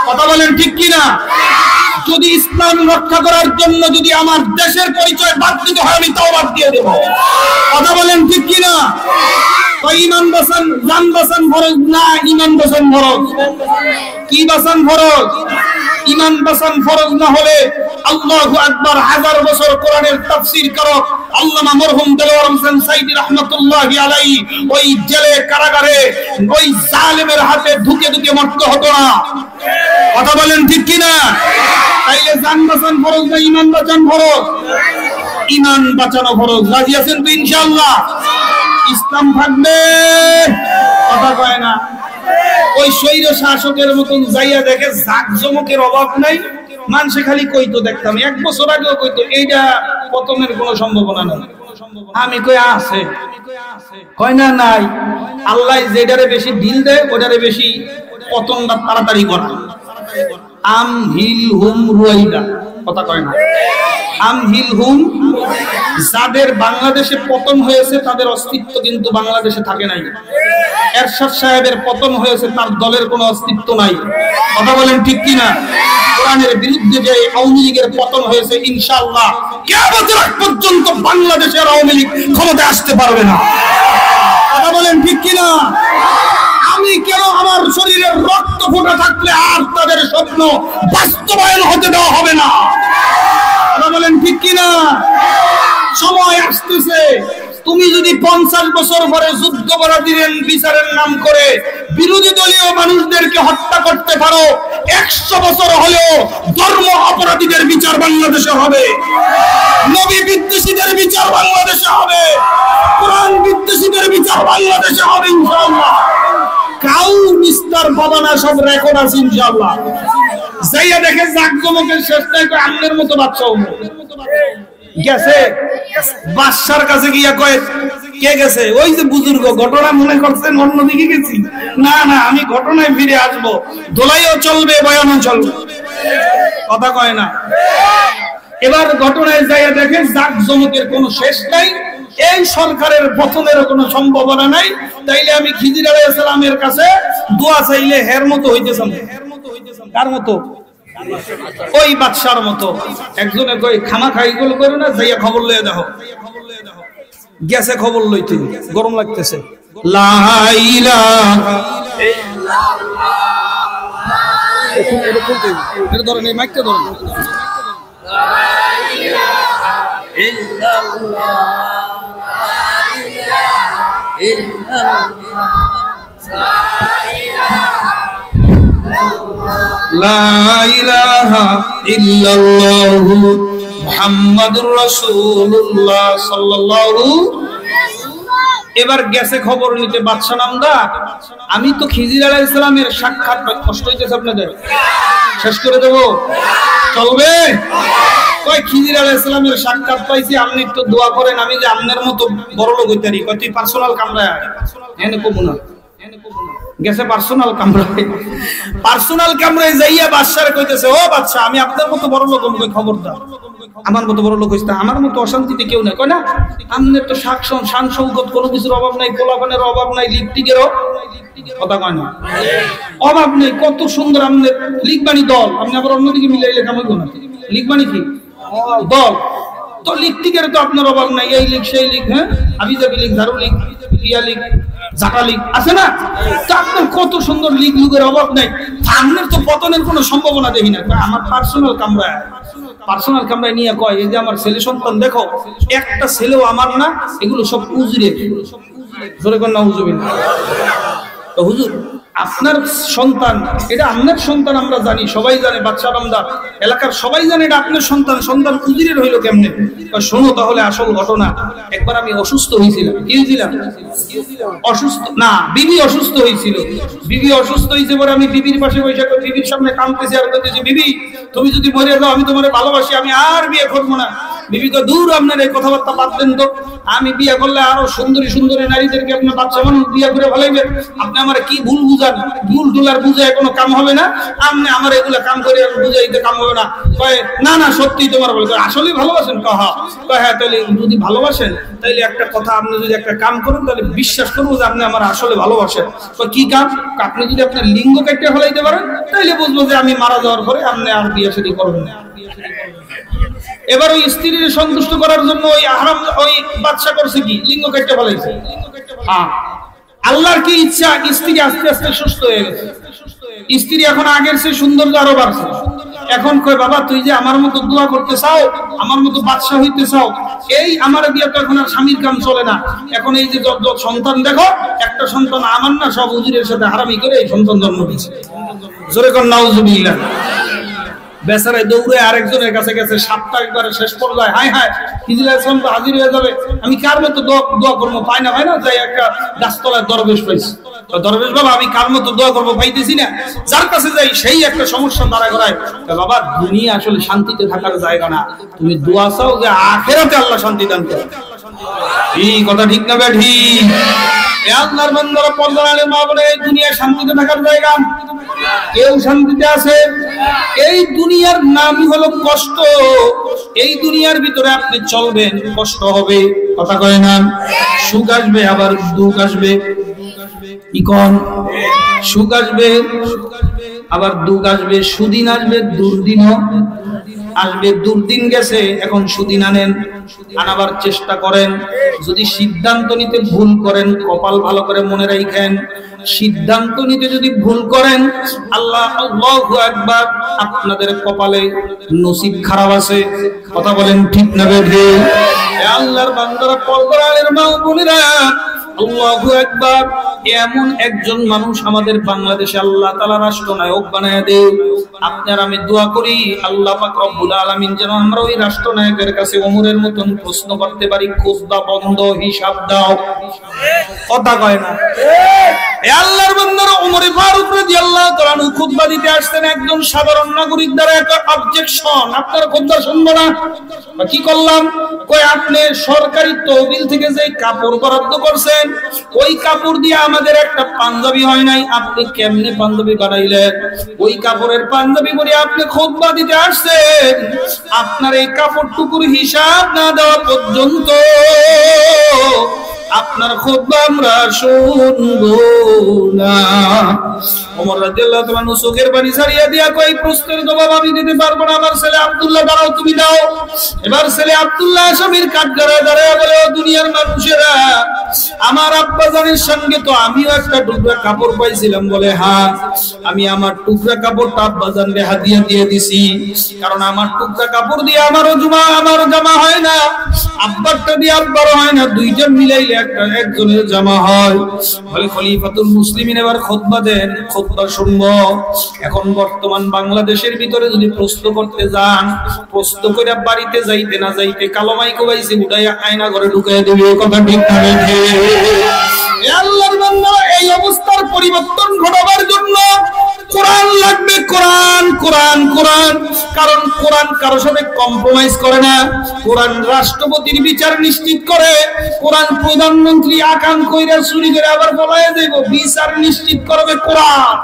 Speaker 1: কথা বলেন ঠিক কি না? যদি ইসলাম রক্ষা করার জন্য যদি আমার দেশের পরিচয় বাদ দিতে হয়, আমি তাও বাদ দিয়ে দেব। কথা বলেন ঠিক কি না? ইমান বাঁচান, জান বাঁচান ফরজ না, ইমান বাঁচান ফরজ। কি বাঁচান ফরজ? ইমান বাঁচান ফরজ না হলে আল্লাহু আকবার হাজার বছর কোরআনের তাফসীর করক আল্লামা মরহুম দেলোয়ার হোসেন সাইদি রাহমাতুল্লাহি আলাইহি ওই জেলে কারাগারে ওই জালেমের হাতে ঢুকে ঢুকে মরতে হতো না। কথা বলেন ঠিক কি না? তাইলে জান বাঁচান ফরজ না ইমান বাঁচান ফরজ? ইমান বাঁচানো ফরজ। রাজি আছেন তো ইনশাআল্লাহ? ইসলাম থাকবে। কথা কয় না। ওই স্বৈর শাসকের মতন যাইয়া দেখে জাকজমকের অভাব নাই, মানুষে খালি কইতো, দেখতাম 1 বছর আগেও কইতো এইটা পতনের কোনো সম্ভাবনা নাই। আমি কই আছে, কয় না নাই। আল্লাহ যেটারে বেশি দিল দেয় ওটারে বেশি পতনটা তাড়াতাড়ি করে। আম হিল হুম রুয়াইদা। কথা কয় না? আম হিল হুম। যাদের বাংলাদেশে পতন হয়েছে তাদের অস্তিত্ব কিন্তু বাংলাদেশে থাকে নাই। এরশাদ সাহেবের পতন হয়েছে, তার দলের কোনো অস্তিত্ব নাই। কথা বলেন ঠিক কি না? কোরআনের বিরুদ্ধে যে আওয়ামী লীগের পতন হয়েছে, ইনশাআল্লাহ কিয়ামতের আগ পর্যন্ত বাংলাদেশের আওয়ামী লীগ ক্ষমতায় আসতে পারবে না। কথা বলেন ঠিক কি না? আমি কেন আমার শরীরের রক্ত ফোটা থাকলে আর তাদের স্বপ্ন বাস্তবায়ন হতে দেওয়া হবে না। কথা বলেন ঠিক কি না? সময় আসতেছে, তুমি যদি 50 বছর পরে যুদ্ধাপরাধীদের বিচারের নাম করে বিরোধী দলীয় মানুষদেরকে হত্যা করতে পারো, 100 বছর হলেও ধর্ম অপরাধীদের বিচার বাংলাদেশে হবে, নবী বিদ্বেষীদের বিচার বাংলাদেশে হবে, কোরআন বিদ্বেষীদের বিচার বাংলাদেশে হবে ইনশাআল্লাহ। কাউ মিস্টার বাবানা সব রেকর্ড আছে ইনশাআল্লাহ। যাইয়া দেখে জাকজমকের শেষটাই কয় আমনের মতো বাচ্চা গেছে, বাদশার কাছে গিয়া কয় কে গেছে? ওই যে বুজুর্গ। ঘটনা মনে করছেন অন্যদিকে গেছি? না না, আমি ঘটনায় ফিরে আসবো। দোলাইও চলবে, বয়ানও চলবে। কথা কয় না? এবার ঘটনায় যাইয়া দেখে জাকজমকের কোনো শেষ নাই, এই সরকারের পতনের কোনো সম্ভাবনা নাই। তাইলে আমি খিজির আলাইহিস সালামের কাছে দোয়া চাইলে হের মতো হইতেছে। কার মতো? ওই বাদশার মতো। একজনে কই খামাখা এগুলো করো না, যাইয়া খবর লইয়া দেখো। গেছে খবর লইতে, গরম লাগতেছে। লা ইলাহা ইল্লাল্লাহ। এর ধরেন, এই মাইকটা ধরেন। লা ইলাহা ইল্লাল্লাহ, লা ইলাহা ইল্লাল্লাহ, লা ইলাহা ইল্লাল্লাহ মুহাম্মাদুর রাসূলুল্লাহ সাল্লাল্লাহু। এবার গেছে খবর নিতে বাদশা নামদার। আমি তো খিজির আলাইহিস সালামের সাক্ষাৎ, কষ্ট হইতেছে আপনাদের? শেষ করে দেব? চলবে? কয় খিজির আলাইহিস সালামের সাক্ষাৎ পাইছি, আপনি একটু দোয়া করেন আমি যে আপনার মতো বড় লোক হইতারি। কয় তুই পার্সোনাল কামরায় এনে কমু না। গেছে পার্সোনাল কামরায়। পার্সোনাল কামরায় যাইয়া বাদশারে কইতেছে, ও বাদশা, আমি আপনার মতো বড় লোক, কই খবরদার আমার মতো বড় লোক হইছে, আমার মতো অশান্তিতে কেউ নাই। কয় না, আপনার তো শান শৌকত কোনো কিছুর অভাব নাই, পোলাপানের অভাব নাই, লিপটিকেরও কথা কয় না, অভাব নেই। কত সুন্দর আমাদের লিখবানি দল, আপনি আবার অন্যদিকে মিলাইলে কেমন না, লিখবানি কি দল, তো লিখতিকের তো আপনার অভাব নাই, এই লিখ সেই লিখ, হ্যাঁ আবিজাবি লিখ, ঝাড়ু লিখ, ইয়া লিখ, ঝাঁটা লিখ আছে না, তা আপনার কত সুন্দর লিখ, লুকের অভাব নাই। আপনার তো পতনের কোনো সম্ভাবনা দেখি না। আমার পার্সোনাল কামরায় নিয়ে কয়, এই যে আমার ছেলে সন্তান দেখো, একটা ছেলেও আমার না, এগুলো সব উজরে, জোরে কর না উজুবিল্লাহ। তো হুজুর আপনার সন্তান, এটা আপনার সন্তান আমরা জানি, সবাই জানে, বাচ্চা বান্দা এলাকার সবাই জানে এটা আপনার সন্তান, সন্তান উজিরের হইলো কেমনে? শোনো তাহলে আসল ঘটনা। একবার আমি অসুস্থ হয়েছিলাম। কি হয়েছিলাম? অসুস্থ না, বিবি অসুস্থ হয়েছিল। বিবি অসুস্থ হয়েছে পরে আমি বিবির পাশে বসে বিবির সামনে কাঁদতেছি আর বলতেছি, বিবি তুমি যদি মরে যাও আমি তোমার ভালোবাসি, আমি আর বিয়ে করবো না। বিবি তো দূর, আপনার এই কথাবার্তা বাদ দেন তো, আমি বিয়ে করলে আরো সুন্দরী সুন্দরী নারীদেরকে আপনার বাচ্চা মানুষ বিয়ে করে ভালাইবেন, আপনি আমার কি ভুল বুঝান? ভুল টুলার বুঝায় কোনো কাম হবে না, আপনি আমার এগুলো কাম করে বুঝাইতে কাম হবে না। কয় না না সত্যি তোমার বলে, আসলেই ভালোবাসেন? কয় হ্যাঁ। তাহলে যদি ভালোবাসেন তাইলে একটা কথা, আপনি যদি একটা কাম করেন তাহলে বিশ্বাস করবো যে আপনি আমার আসলে ভালোবাসেন। কি কাম? আপনি যদি আপনার লিঙ্গ কেটে ফেলাইতে পারেন তাইলে বুঝবো যে আমি মারা যাওয়ার পরে আপনি আর বিয়ে শাদী করবেন না। এবার ওই স্ত্রীর সন্তুষ্ট করার জন্য ওই আহরাম ওই বাদশা করছে কি, লিঙ্গ কেটে ফেলাইছে। হ্যাঁ, আল্লাহর কি ইচ্ছা, স্ত্রী আস্তে আস্তে সুস্থ হয়ে গেছে। স্ত্রী এখন আগের চেয়ে সৌন্দর্য আরো বাড়ছে। এখন কই বাবা তুই যে আমার মতো দোয়া করতে চাও, আমার মতো বাদশা হইতে চাও, এই আমার বিয়ে তো এখন আর স্বামীর কাম চলে না। এখন এই যে সন্তান দেখো, একটা সন্তান আমার না, সব হুজুরের সাথে হারামি করে এই সন্তান জন্ম দিয়েছে। জোরে কর নাউজুবিল্লাহ। বেচারায় দৌড়ে আরেকজনের কাছে গেছে, সাতটা একবারে শেষ পর্যায়ে, হায় হায় হিজুল ইসলাম তো হাজির হয়ে যাবে, আমি কার মতো দোয়া করবো? পাই না যাই একটা গাছতলায় দরবেশ পাইছি। দরবেশ বাবা আমি কার মতো দোয়া করবো পাইতেছি না, যার কাছে যাই সেই একটা সমস্যা দাঁড়া করায়। বাবা দুনিয়া আসলে শান্তিতে থাকার জায়গা না, তুমি দোয়া চাও যে আখিরাতে আল্লাহ শান্তি দান করে। এই কথা ঠিক না ব্যাঠি? আল্লাহর বান্দারা পর্দার আলের মা বলে, এই দুনিয়া শান্তিতে থাকার জায়গা? কেউ শান্তিতে আছে? এই দুনিয়ার নামই হলো কষ্ট। এই দুনিয়ার ভিতরে আপনি চলবেন, কষ্ট হবে, কথা কয় না? সুখ আসবে আবার দুঃখ আসবে। কি কোন? সুখ আসবে আবার দুঃখ আসবে, সুদিন আসবে, দুর্দিনও আসবে। দুর্দিন গেছে, এখন সুদিন আনেন, আনাবার চেষ্টা করেন। যদি সিদ্ধান্ত নিতে ভুল করেন, কপাল ভালো করে মনে রাখেন, সিদ্ধান্ত নিতে যদি ভুল করেন, আল্লাহু আকবার, আপনাদের কপালে নসিব খারাপ আছে। কথা বলেন ঠিক না বেঠে? আল্লাহর বান্দারা, পর্দার আলের মা ও বোনেরা, আল্লাহু আকবার। এমন একজন মানুষ আমাদের বাংলাদেশে আল্লাহ তাআলা রাষ্ট্রনায়ক বানায় দেন। আপনার আমি দোয়া করি আল্লাহ পাক রব্বুল আলামিন যেন আমরা ওই রাষ্ট্রনায়কের কাছে ওমরের মতন প্রশ্ন করতে পারি, খোদা বন্ধ, হিসাব দাও। কথা কয় না? আল্লাহর বান্দারা, ওমর ফারুক রাদিয়াল্লাহু তাআলা আনহু খুতবা দিতে আসতেন, একজন সাধারণ নাগরিক দ্বারা একটা অবজেকশন, আপনার খুতবা শুনবো না। কি করলাম? কই আপনি সরকারি তহবিল থেকে যে কাপড় বরাদ্দ করছেন, ওই কাপড় দিয়ে আমাদের একটা পাঞ্জাবি হয় নাই, আপনি কেমনে পাঞ্জাবি বানাইলেন? ওই কাপড়ের পাঞ্জাবি পরে আপনি খুতবা দিতে আসছেন, আপনার এই কাপড় টুকুর হিসাব না দেওয়া পর্যন্ত আপনার খুতবা আমরা শুনবো না। ওমর রাদিয়াল্লাহু তাআলা আনহু চোখের পানি ছাড়িয়ে দিয়া কই, প্রশ্নের জবাব আমি দিতে পারবো না, আমার ছেলে আব্দুল্লাহ দাঁড়াও, তুমি দাও। এবার ছেলে আব্দুল্লাহ আসামির কাঠগড়ায় দাঁড়ায় বলে, দুনিয়ার মানুষেরা, আমার আব্বাজানের সঙ্গে তো আমিও একটা টুকরা কাপড় পাইছিলাম। বলে হ্যাঁ, আমি আমার টুকরা কাপড়টা আব্বাজানকে হাদিয়া দিয়ে দিছি, কারণ আমার টুকরা কাপড় দিয়ে আমার জামা হয় না, আব্বারটা দিয়ে আব্বারও হয় না, দুইটা মিলাইলে একটা একজনের জামা হয়। বলে খলিফাতুল মুসলিমিন এবার খুতবা দেন, খুতবা শুনবো। এখন বর্তমান বাংলাদেশের ভিতরে যদি প্রশ্ন করতে যান, প্রশ্ন করে বাড়িতে যাইতে না যাইতে কালো মাইকো বাইছে উঠাইয়া আয়না ঘরে ঢুকাইয়া দেবে। কথা ঠিক না? আল্লাহর বান্দা, এই অবস্থার পরিবর্তন ঘটাবার জন্য কোরআন লাগবে, কোরআন কোরআন কোরআন। কারণ কোরআন কারোর সাথে কম্প্রোমাইজ করে না। কোরআন রাষ্ট্রপতির বিচার নিশ্চিত করে, কোরআন প্রধানমন্ত্রী আকাম কইরা চুরি করে আবার বলায় দেব বিচার নিশ্চিত করবে কোরআন।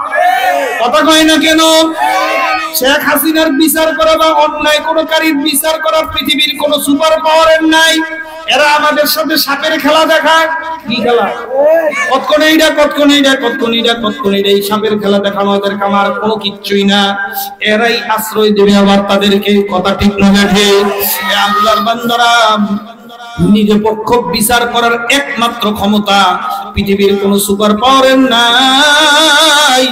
Speaker 1: কথা কয় না কেন? শেখ হাসিনার বিচার করা বা অন্যায় কোন কারীর বিচার করা পৃথিবীর কোন সুপার পাওয়ারের নাই। এরা আমাদের সাথে সাপের খেলা দেখায়। কি খেলা? কতক্ষণেইটা এই সাপের খেলা দেখানো ওদের কামার কোনো কিচ্ছুই না। এরাই আশ্রয় দেবে আবার তাদেরকে। কথা ঠিক না বেঠে? আল্লাহর বান্দারা, নিজে পক্ষ বিচার করার একমাত্র ক্ষমতা পৃথিবীর কোন সুপার পাওয়ারের নাই,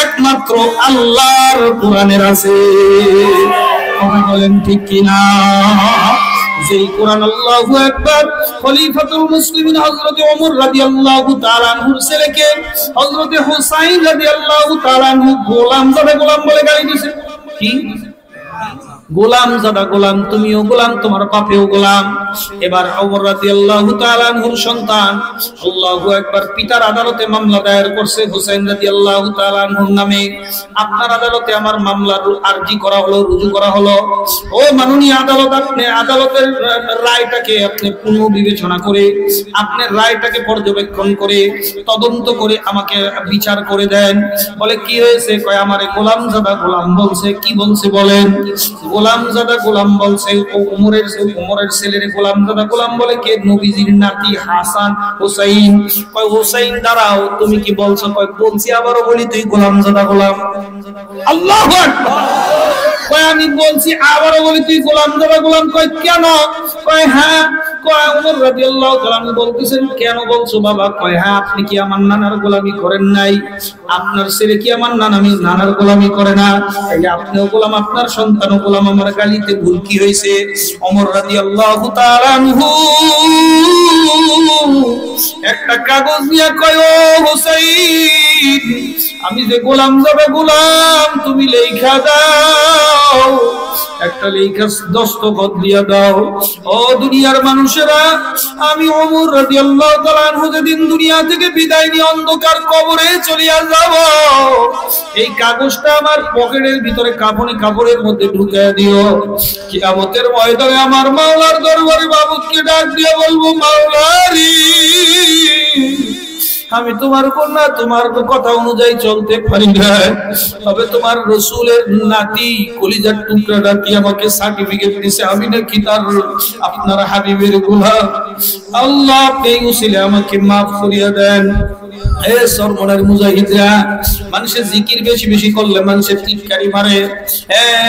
Speaker 1: একমাত্র আল্লাহর কোরআনের আছে। কথা বলেন ঠিক কিনা? যেই কোরআন আল্লাহু আকবার খলিফাতুল মুসলিমিন হযরত ওমর রাদিয়াল্লাহু তাআলা আনহুর ছেলেকে হযরত হুসাইন রাদিয়াল্লাহু তাআলা আনহু গোলাম বলে গালি দিয়েছে। কি গোলাম জাদা গোলাম, তুমিও গোলাম, তোমার বাপেও গোলাম। এবার ওমর রাদিয়াল্লাহু তাআলা আনহুর সন্তান আল্লাহু আকবার পিতার আদালতে মামলা দায়ের করছে হুসাইন রাদিয়াল্লাহু তাআলা আনহুর নামে। আপনার আদালতে আমার মামলার আরজি করা হলো, রুজু করা হলো। ও মাননীয় আদালত, আপনি আদালতের রায়টাকে আপনি পুনর্বিবেচনা করে, আপনার রায়টাকে পর্যবেক্ষণ করে তদন্ত করে আমাকে বিচার করে দেন। বলে কি হয়েছে? কয় আমারে গোলাম জাদা গোলাম বলছে। কি বলছে বলেন? গোলাম জাদা গোলাম বলছে। ওমরের ছেলের গোলাম জাদা গোলাম বলে কে? নবীজির নাতি হাসান হুসাইন। কয় হুসাইন দাঁড়াও, তুমি কি বলছো? কয় বলছি, আবারও বলি তুই গোলাম জাদা গোলাম। আল্লাহু আকবার। কয় আমি বলছি, আবারও বলি তুই গোলাম জাদা গোলাম। কয় কেন? কয় হ্যাঁ। কয় ওমর রাদিয়াল্লাহু তাআলা বলতেছেন কেন বলছো বাবা? কয় হ্যাঁ, আপনি কি আমার নানার গোলামি করেন নাই? আপনার ছেলে কি আমার নানার গোলামি করে না? এই আপনিও গোলাম, আপনার সন্তানও গোলাম। আমার গালিতে ভুল কি হয়েছে? ওমর রাদিয়াল্লাহু তাআলা আনহু একটা কাগজ নিয়ে কয় ও হুসাইন, আমি যে গোলাম যাবে গোলাম, তুমি লেখা দাও, একটা লেখা দস্তখত দিয়া দাও। ও দুনিয়ার মানুষেরা, আমি ওমর রাদিয়াল্লাহু তাআলা আনহু যেদিন দুনিয়া থেকে বিদায় নিয়ে অন্ধকার কবরে চলিয়া যাব, এই কাগজটা আমার পকেটের ভিতরে কাপড়ের মধ্যে ঢুকিয়ে দিও। কিয়ামতের ময়দানে আমার মাওলার দরবারে বাবুকে ডাক দিয়ে বলবো, মাওলারি আমি তোমার কন্যা, তোমার কথা অনুযায়ী চলতে পারি না, তবে তোমার রাসূলের নাতি কলিজার টুকরাটা কি আমাকে সার্টিফিকেট দিয়েছে আমি নাকি তার আপনার হাবিবের গোলাম। আল্লাহ আপনি উসিলে আমাকে মাফ করিয়া দেন। হে সরমনের মুজাহিদরা, মানুষের জিকির বেশি বেশি করলে মানুষের টিটকারি মারে।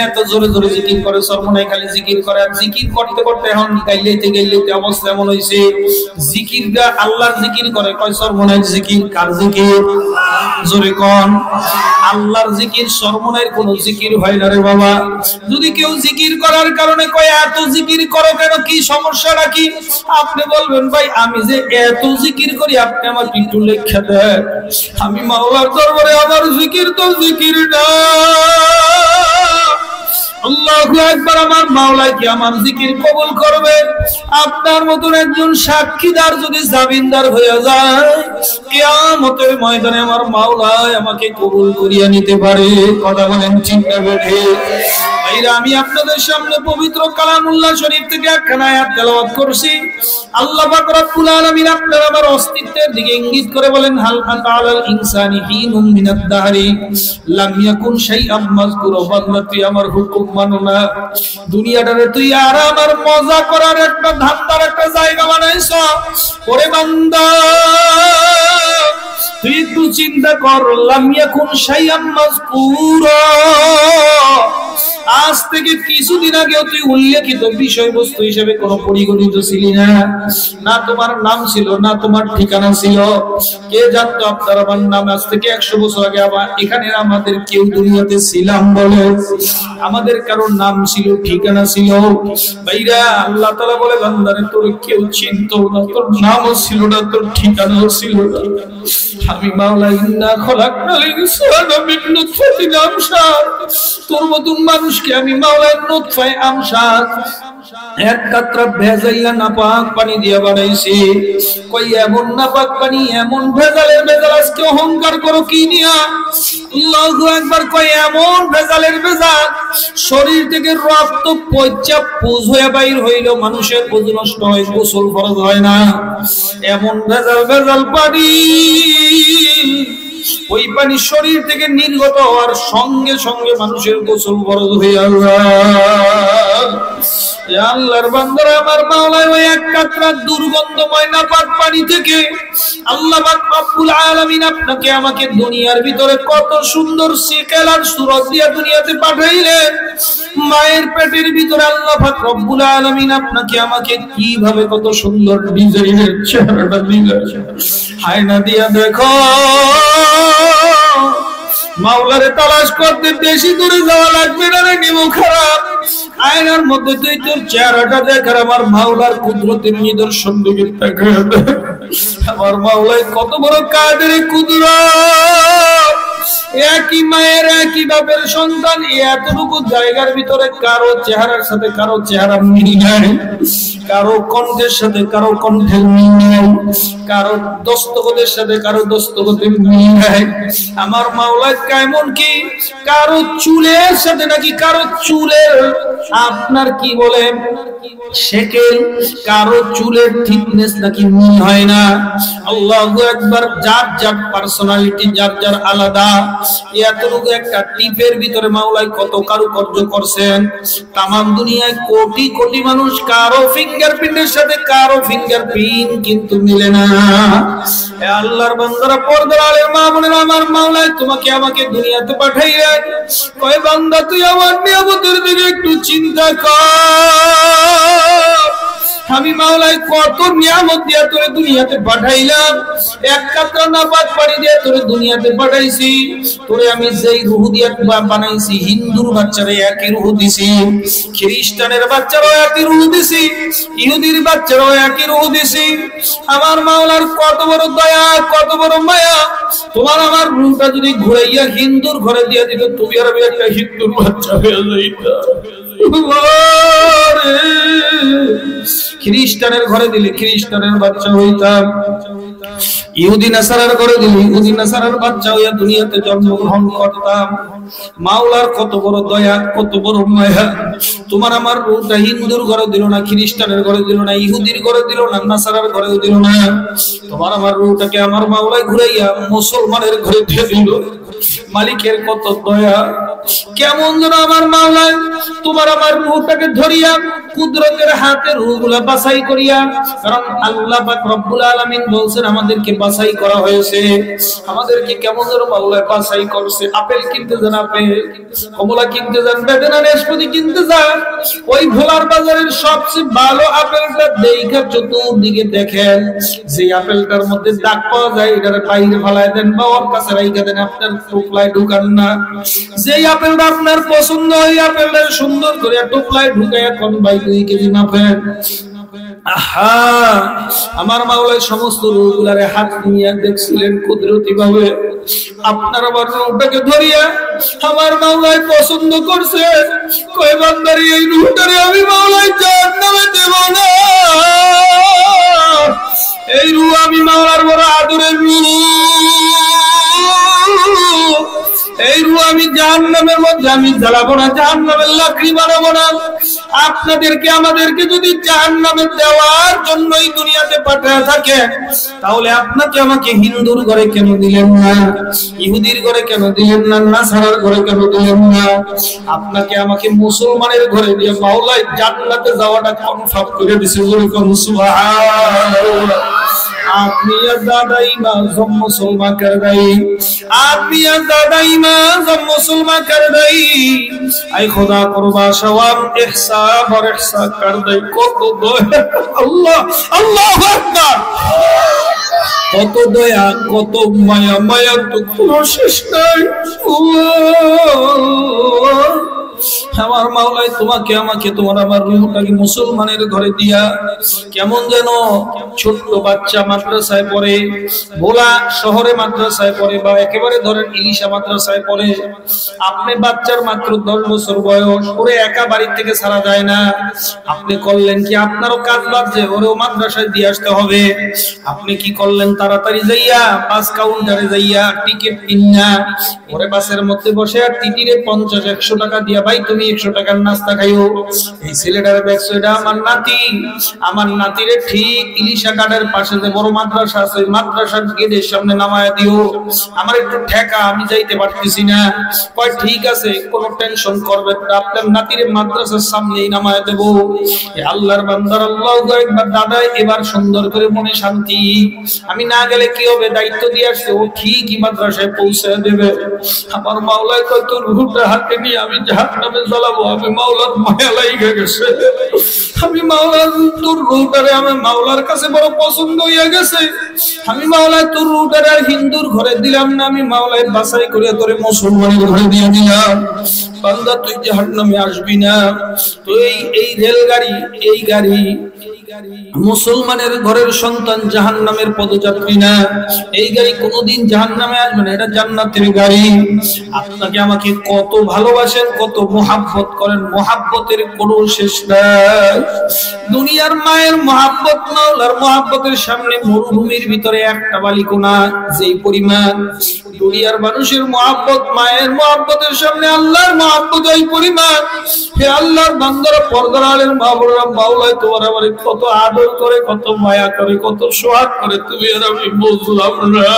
Speaker 1: এত জোরে জোরে জিকির করে, সরমনায় খালি জিকির করে। জিকির করতে করতে এখন গাইলেতে অবস্থা এমন হয়েছে, জিকিরটা আল্লাহর জিকির করে। কয় সরমনায় জিকির? কার জিকির? জোরে কোন? আল্লাহর জিকির। সরমনায়ের কোন জিকির হয় না রে বাবা। যদি কেউ জিকির করার কারণে কয় এত জিকির করো কেন, কি সমস্যাটা কি? আপনি বলবেন ভাই আমি যে এত জিকির করি, আপনি আমার একটু লেখা দেন। আমি মাওলার দরবারে আমার জিকির তো জিকির না। আল্লাহু আকবার। আমার মাওলা কি আমার জিকির কবুল করবে? আপনার মতন একজন সাক্ষীদার যদি জামিনদার হয়ে যায়, কিয়ামতের ময়দানে আমার মাওলা আমাকে কবুল করিয়া নিতে পারে। কথা বলেন ঠিক না বেঠে? আমি আপনাদের সামনে পবিত্র কালামুল্লাহ শরীফ থেকে একখানা আয়াত তেলাওয়াত করছি। আল্লাহ পাক রব্বুল আলামিন আপনার আমার অস্তিত্বের দিকে ইঙ্গিত করে বলেন, হাল আতাল ইনসানি হিনুম মিনাদ দাহরি লাম ইয়াকুন শাইআম মাযকুরা। বান্দা তুই আমার হুকুম মানো না, দুনিয়াটারে তুই আর আমার মজা করার একটা ধান্দার একটা জায়গা বানাইছ। ওরে বান্দা তুই একটু চিন্তা কর, লাম ইয়াকুন শাইআম মাযকুরা, আজ থেকে কিছুদিন আগেও তুই উল্লেখিত বিষয়বস্তু হিসেবে কোন পরিগণিত ছিলি না। না তোমার নাম ছিল, না তোমার ঠিকানা ছিল। কে জানতো আপনার আমার নাম? আজ থেকে 100 বছর আগে আবার এখানে আমাদের কেউ দুনিয়াতে ছিলাম বলে? আমাদের কারোর নাম ছিল, ঠিকানা ছিল? ভাইরা আল্লাহ তাআলা বলে, বান্দারে তোর কেউ চিনতো না, তোর নামও ছিল না, তোর ঠিকানাও ছিল না। আমি মাওলা ইন্না খলাকনাল ইনসানা মিন নুতফাতিন আমশাজ, তোর মতন মানুষ মানুষকে আমি মাওলার নুতফায়ে আমশাদ এক কাতরা ভেজাইয়া নাপাক পানি দিয়ে বানাইছি। কই এমন নাপাক পানি, এমন ভেজালের ভেজাল আজকে অহংকার করো কি নিয়া? আল্লাহু আকবার। কই এমন ভেজালের ভেজাল, শরীর থেকে রক্ত পচা পুজ হয়ে বাইর হইল, মানুষের পুজ নষ্ট হয়, গোসল ফরজ হয় না। এমন ভেজাল ভেজাল পানি, ওই পানি শরীর থেকে নির্গত হওয়ার সঙ্গে সঙ্গে মানুষের গোসল ফরজ হয়ে আল্লাহর বান্দারা আমার মাওলায় ওই এক কাতরা দুর্গন্ধময় নাপাক পানি থেকে আল্লাহ পাক রব্বুল আলামিন আপনাকে আমাকে দুনিয়ার ভিতরে কত সুন্দর শিকেল আর সূরত দিয়ে দুনিয়াতে পাঠাইলেন। মায়ের পেটের ভিতরে আল্লাহ পাক রব্বুল আলামিন আপনাকে আমাকে কিভাবে কত সুন্দর ডিজাইনের চেহারাটা দিলেন। আয়না দিয়া দেখো, মাওলারে তালাশ করতে বেশি দূরে যাওয়া লাগবে না রে নিমু খারাপ। আয়নার মধ্যে তুই তোর চেহারাটা দেখ আর আমার মাওলার কুদরতের নিদর্শন দিকে তাকিয়ে দেখ। আমার মাওলাই কত বড় কাদের কুদরত। একই মায়ের একই বাপের সন্তান, এতটুকু জায়গার ভিতরে কারো চেহারার সাথে কারো চেহারা মিল নাই, কারো কণ্ঠের সাথে কারো কণ্ঠের মিল নাই, কারো দস্তখতের সাথে কারো দস্তখতের মিল নাই। আমার মাওলা কেমন কি কারো চুলের সাথে নাকি কারো চুলের আপনার কি বলে শেকেল, কারো চুলের থিকনেস নাকি মিল হয় না। আল্লাহু আকবার। যার যার পার্সোনালিটি যার যার আলাদা। এতটুকু একটা টিপের ভিতরে মাওলাই কত কারুকার্য করছেন। তামাম দুনিয়ায় কোটি কোটি মানুষ, কারো ফিঙ্গারপ্রিন্টের সাথে কারো ফিঙ্গারপ্রিন্ট কিন্তু মিলে না। হে আল্লাহর বান্দারা, পর্দার আলের মা বোনেরা, আমার মাওলাই তোমাকে আমাকে দুনিয়াতে পাঠাইলেন। কয় বান্দা তুই আমার নিয়ামতের দিকে একটু চিন্তা কর। আমি মাওলাই কত নিয়ামত দিয়া তোরে দুনিয়াতে পাঠাইলাম। এক কাতরা নাপাক পানি দিয়ে তোরে দুনিয়াতে পাঠাইছি। তোরে আমি যেই রূহ দিয়া বানাইছি, হিন্দুর বাচ্চারে একই রূহ দিছি, খ্রিস্টানের বাচ্চারও একই রূহ দিছি, ইহুদির বাচ্চারও একই রূহ দিছি। আমার মাওলার কত বড় দয়া, কত বড় মায়া। তোমার আমার রূহটা যদি ঘুরাইয়া হিন্দুর ঘরে দিয়া দিত, তুমি আর আমি একটা হিন্দুর বাচ্চা হয়ে যাইতাম। খ্রিস্টানের ঘরে দিলে খ্রিস্টানের বাচ্চা হইতাম, ইহুদি নাসারার ঘরে দিলে ইহুদি নাসারার বাচ্চা হইয়া দুনিয়াতে জন্মগ্রহণ করতাম। মাওলার কত বড় দয়া, কত বড় মায়া। তোমার আমার রূহটা হিন্দুর ঘরে দিল না, খ্রিস্টানের ঘরে দিল না, ইহুদির ঘরে দিল না, নাসারার ঘরে দিল না। তোমার আমার রূহটাকে আমার মাওলাই ঘুরাইয়া মুসলমানের ঘরে দিয়ে দিল। মালিকের কত দয়া, কেমন যেন আমার মাওলাই তোমার আমার রূহটাকে ধরিয়া কুদরতের হাতে রূহগুলা বাছাই করিয়া, কারণ আল্লাহ পাক রব্বুল আলামিন বলেন আমাদেরকে বাছাই করা হয়েছে। আমাদেরকে কেমন যেন মাওলাই বাছাই করছে। আপেল কিনতে যান, আপেল কমলা কিনতে যান, বেদানা নাশপাতি কিনতে যান, ওই ভোলার বাজারের সবচেয়ে ভালো আপেলটা দেখা চতুর্দিকে দেখেন, যে আপেলটার মধ্যে দাগ পাওয়া যায় এটার বাইরে ফেলায় দেন বা ওর কাছে রাইখা দেন, আপনার টোপলায় ঢুকান না। যেই আপেলটা আপনার পছন্দ হয় আপেলটা সুন্দর করে টোপলায় ঢুকাইয়া কোন ভাই 2 কেজি মাপেন। আহা, আমার মাওলাই সমস্ত রূহগুলারে হাত নিয়ে দেখছিলেন কুদরতি ভাবে। আপনার আবার রূহটাকে ধরিয়া আমার মাওলাই পছন্দ করছে। কয় বান্দারে এই রূহটারে আমি মাওলাই জান্নাতে দেব না। এই রূহ আমি মাওলার বড় আদরের রূহ। এই রূহ আমি জাহান্নামের মধ্যে আমি জ্বালাবো না, জাহান্নামের লাকড়ি বানাবো না। আপনাদেরকে আমাদেরকে যদি জাহান্নামে দেওয়ার জন্যই দুনিয়াতে পাঠায় থাকে, তাহলে আপনাকে আমাকে হিন্দুর ঘরে কেন দিলেন না, ইহুদির ঘরে কেন দিলেন না, নাসারার ঘরে কেন দিলেন না? আপনাকে আমাকে মুসলমানের ঘরে দিয়ে মাওলাই জান্নাতে যাওয়াটা কনফার্ম করে দিয়েছে। সুবহানাল্লাহ। আপনি দাদা ইমাম মুসলমান কর দেই, আপনি দাদা ইমাম মুসলমান কর দেই। আই খোদা করবা সওয়াব ইহসান আর ইহসান কর দেই। কত দয়া, আল্লাহ আল্লাহু আকবার। কত দয়া, কত মায়া, মায়া তো কোনো শেষ নাই। আমার মাওলাই তোমাকে আমাকে তোমার আমার রূহটাকে মুসলমানের ঘরে দিয়া কেমন যেন ছোট্ট বাচ্চা মাদ্রাসায় পড়ে, ভোলা শহরে মাদ্রাসায় পড়ে, বা একেবারে ধরেন ইলিশা মাদ্রাসায় পড়ে, আপনি বাচ্চার মাত্র 10 বছর বয়স, ওরে একা বাড়ি থেকে ছাড়া যায় না। আপনি করলেন কি, আপনারও কাজ বাড়ছে, ওরেও মাদ্রাসায় দিয়ে আসতে হবে। আপনি কি করলেন, তাড়াতাড়ি যাইয়া বাস কাউন্টারে যাইয়া টিকিট কিনা ওরে বাসের মধ্যে বসে আর টিটিরে 50-100 টাকা দিয়া, ভাই তুমি 100 টাকার নাস্তা খাইও। এই ছেলেটার দেখছো, এটা আমার নাতি, আমার নাতিরে ঠিক ইলিশা ঘাটের পাশে যে বড় মাদ্রাসা আছে ওই মাদ্রাসার গেটের সামনে নামায়া দিও, আমার একটু ঠেকা, আমি যাইতে পারতেছি না। কয় ঠিক আছে, কোনো টেনশন করবেন না, আপনার নাতিরে মাদ্রাসার সামনেই নামায়া দেব। আল্লাহর বান্দার আল্লাহু আকবার। দাদা এবার সুন্দর করে মনে শান্তি, আমি না গেলে কি হবে, দায়িত্ব দিয়ে আসছে, ও ঠিকই মাদ্রাসায় পৌঁছে দেবে। আমার মাওলাই কয় তোর রূহটা হাতে নিয়ে আমি জাহান্নামে জ্বালাবো, আমি মাওলার মায়া লাগা গেছে, আমি মাওলার তোর রূহটারে আমি মাওলার কাছে বড় পছন্দ হইয়া গেছে, আমি মাওলাই তোর রূহটারে আর হিন্দুর ঘরে দিলাম না, আমি মাওলাই বাছাই করে তোরে মুসলমানের ঘরে দিয়ে দিলাম। বান্দা তুই জাহান্নামে আসবি না, তো এই রেলগাড়ি, এই গাড়ি মুসলমানের ঘরের সন্তান জাহান্নামের পদযাত্রী না, এই গাড়ি কোনোদিন জাহান্নামে আসবে না, এটা জান্নাতের গাড়ি। আপনাকে আমাকে কত ভালোবাসেন, কত মোহাব্বত করেন, মোহাব্বতের কোনো শেষ নাই। দুনিয়ার মায়ের মোহাব্বত, মাওলার মোহাব্বতের সামনে মরুভূমির ভিতরে একটা বালিকোনা যেই পরিমাণ। দুনিয়ার মানুষের মোহাব্বত, মায়ের মোহাব্বতের সামনে আল্লাহর মোহাব্বত ওই পরিমাণ। হে আল্লাহর বান্দারা, পর্দার আলের মা বোনেরা, মাওলাই তোমার আমার কত আদর করে, কত মায়া করে, কত সোহাগ করে, তুমি আর আমি বুঝলাম না।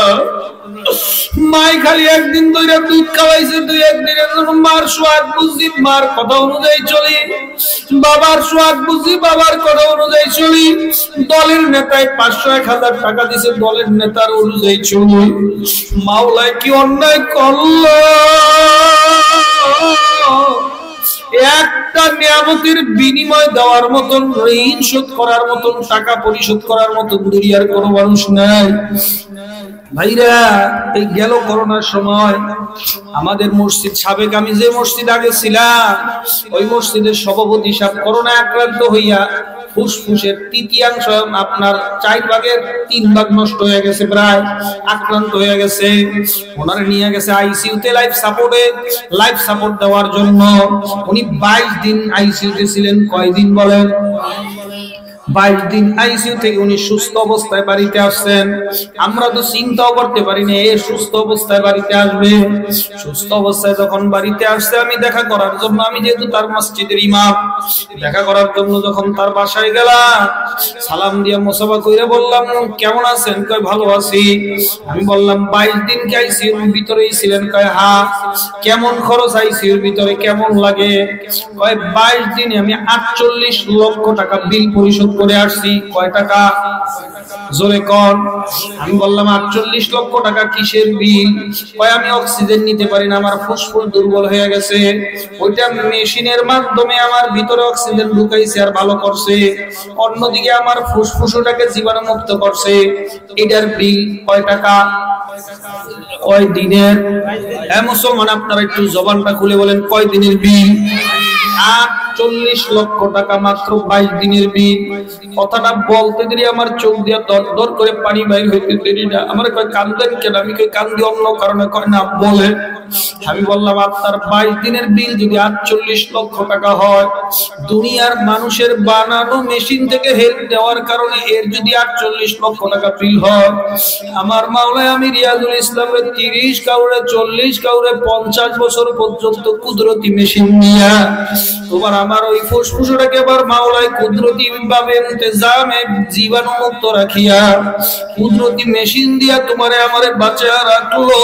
Speaker 1: মাই খালি একদিন ধরে দুধ খাওয়াইছে, তুই একদিনের জন্য মার সোহাগ বুঝি, মার কথা অনুযায়ী চলি, বাবার সোহাগ বুঝি, বাবার কথা অনুযায়ী চলি। দলের নেতায় 500-1000 টাকা দিছে, দলের নেতার অনুযায়ী চলি। মাওলায় কি অন্যায় করল, একটা নিয়ামতের বিনিময় দেওয়ার মতন, ঋণ শোধ করার মতন, টাকা পরিশোধ করার মতন দুনিয়ার কোনো মানুষ নাই। ভাইরা, এই গেল করোনার সময় আমাদের মসজিদ সাবেক, আমি যে মসজিদ আগে ছিলাম ওই মসজিদের সভাপতি সাহেব করোনা আক্রান্ত হইয়া ফুসফুসের তৃতীয়াংশ, আপনার 4 ভাগের 3 ভাগ নষ্ট হয়ে গেছে, প্রায় আক্রান্ত হয়ে গেছে। ওনারে নিয়ে গেছে আইসিইউতে লাইফ সাপোর্ট দেওয়ার জন্য। উনি 22 দিন আইসিইউতে ছিলেন। কয়দিন বলেন? 22 দিন আইসিইউ থেকে উনি সুস্থ অবস্থায় বাড়িতে আসছেন। আমরা তো চিন্তাও করতে পারিনি এই সুস্থ অবস্থায় বাড়িতে আসবে। সুস্থ অবস্থায় যখন বাড়িতে আসছে, আমি দেখা করার জন্য, আমি যেহেতু তার মসজিদের ইমাম, দেখা করার জন্য যখন তার বাসায় গেলাম, সালাম দিয়ে মুসাফা কইরা বললাম কেমন আছেন? কয় ভালো আছি। আমি বললাম 22 দিন কি আইসিইউর ভিতরেই ছিলেন? কয় হ্যাঁ। কেমন খরচ আইসিইউর ভিতরে, কেমন লাগে? কয় 22 দিনে আমি 48 লক্ষ টাকা বিল পরিশোধ করে আসছি। কয় টাকা? জোরে কোন। আমি বললাম 48 লক্ষ টাকা কিসের বিল? কয় আমি অক্সিজেন নিতে পারি না, আমার ফুসফুস দুর্বল হয়ে গেছে, ওইটা মেশিনের মাধ্যমে আমার ভিতরে অক্সিজেন ঢুকাইছে আর ভালো করছে, অন্যদিকে আমার ফুসফুসটাকে জীবাণু মুক্ত করছে। এটার বিল কয় টাকা? কয় দিনের? হ্যাঁ মুসলমান, আপনারা একটু জবানটা খুলে বলেন, কয় দিনের বিল? 48 লক্ষ টাকা মাত্র 22 দিনের বিল। কথাটা বলতে দেরি আমার চোখ দিয়ে দর করে পানি বাইর হইতে দেরি না। আমার কয় কান্দেন কেন? আমি কই কান্দি অন্য কারণে। কয় না, বলে। আমি বললাম আপনার 22 দিনের বিল যদি 48 লক্ষ টাকা হয়, দুনিয়ার মানুষের বানানো মেশিন থেকে হেল্প দেওয়ার কারণে এর যদি 48 লক্ষ টাকা বিল হয়, আমার মাওলায় আমি রিয়াজুল ইসলামের 30 কাউরে 40 কাউরে 50 বছর পর্যন্ত কুদরতি মেশিন নিয়া তোমার আমার ওই ফুসফুসটাকে এবার মাওলায় কুদরতি ভাবে ইন্তজামে জীবাণু মুক্ত রাখিয়া কুদরতি মেশিন দিয়া তোমারে আমারে বাঁচিয়ে রাখলো।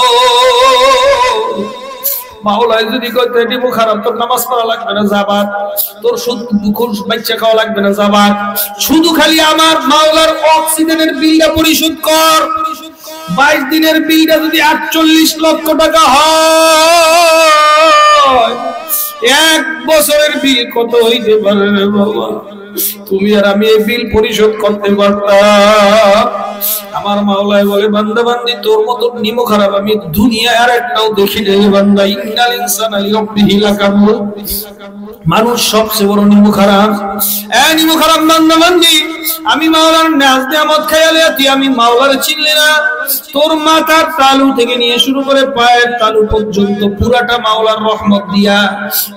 Speaker 1: মাওলায় যদি কয় তেটি মুখ খারাপ, তোর নামাজ পড়া লাগবে না, যাবাত, তোর বাচ্চা খাওয়া লাগবে না, যাবাত, শুধু খালি আমার মাওলার অক্সিজেনের বিলটা পরিশোধ কর। 22 দিনের বিলটা যদি 48 লক্ষ টাকা হয়, 1 বছরের বিল কত হইতে পারে রে বাবা? তুমি আর আমি এই বিল পরিশোধ করতে পারতাম? আমার মাওলায় বলে বান্দা বান্দি তোর মতো নিমো খারাপ আমি দুনিয়ায় আর একটাও দেখি নাই বান্দা। ইন্নাল ইনসানা লিরাব্বিহি লাকানুদ, মানুষ সবচেয়ে বড় নিমো খারাপ। নিমো খারাপ বান্দা বান্দি, আমি মাওলার নাজ নিয়ামত খায়ালে তুই আমি মাওলার চিনলি না। তোর মাথার তালু থেকে নিয়ে শুরু করে পায়ের তালু পর্যন্ত পুরাটা মাওলার রহমত দিয়া,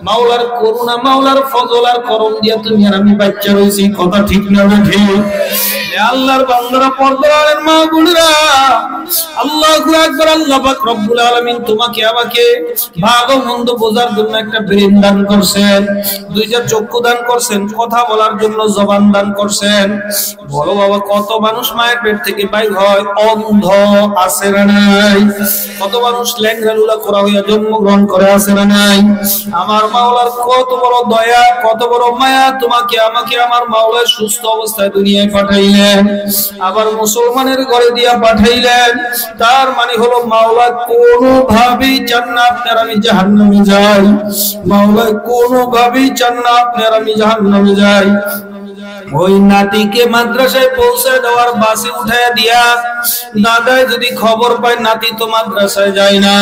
Speaker 1: মাওলার করুণা, মাওলার ফজল আর করম দিয়া তুমি আর আমি বাচ্চা রয়েছি। কথা ঠিক না ঠিক? আল্লাহর বান্দারা, পর্দার মা বোনেরা, আল্লাহু আকবার। আল্লাহ পাক রব্বুল আলামিন তোমাকে আমাকে ভালো মন্দ বোঝার জন্য একটা ব্রেন দান করছেন, দুইটা চক্ষু দান করছেন, কথা বলার জন্য জবান দান করছেন। বলো বাবা, কত মানুষ মায়ের পেট থেকে বাইর হয় অন্ধ, আছে না নাই? কত মানুষ ল্যাংড়া লুলা করা হইয়া জন্মগ্রহণ করে, আছে না নাই? আমার মাওলার কত বড় দয়া, কত বড় মায়া, তোমাকে আমাকে আমার মাওলা সুস্থ অবস্থায় দুনিয়ায় পাঠাইলেন, আবার মুসলমানের ঘরে দিয়া পাঠাইলেন। তার মানে হলো মাওলা কোনোভাবেই চান না আপনার আমি জাহান্নামে যাই, মাওলা কোনোভাবেই চান না আপনার আমি জাহান্নামে যাই। ওই নাতিকে মাদ্রাসায় পৌঁছে দেওয়ার বাসে উঠাইয়া দিয়া দাদাই যদি খবর পায় নাতি তো মাদ্রাসায় যায় না,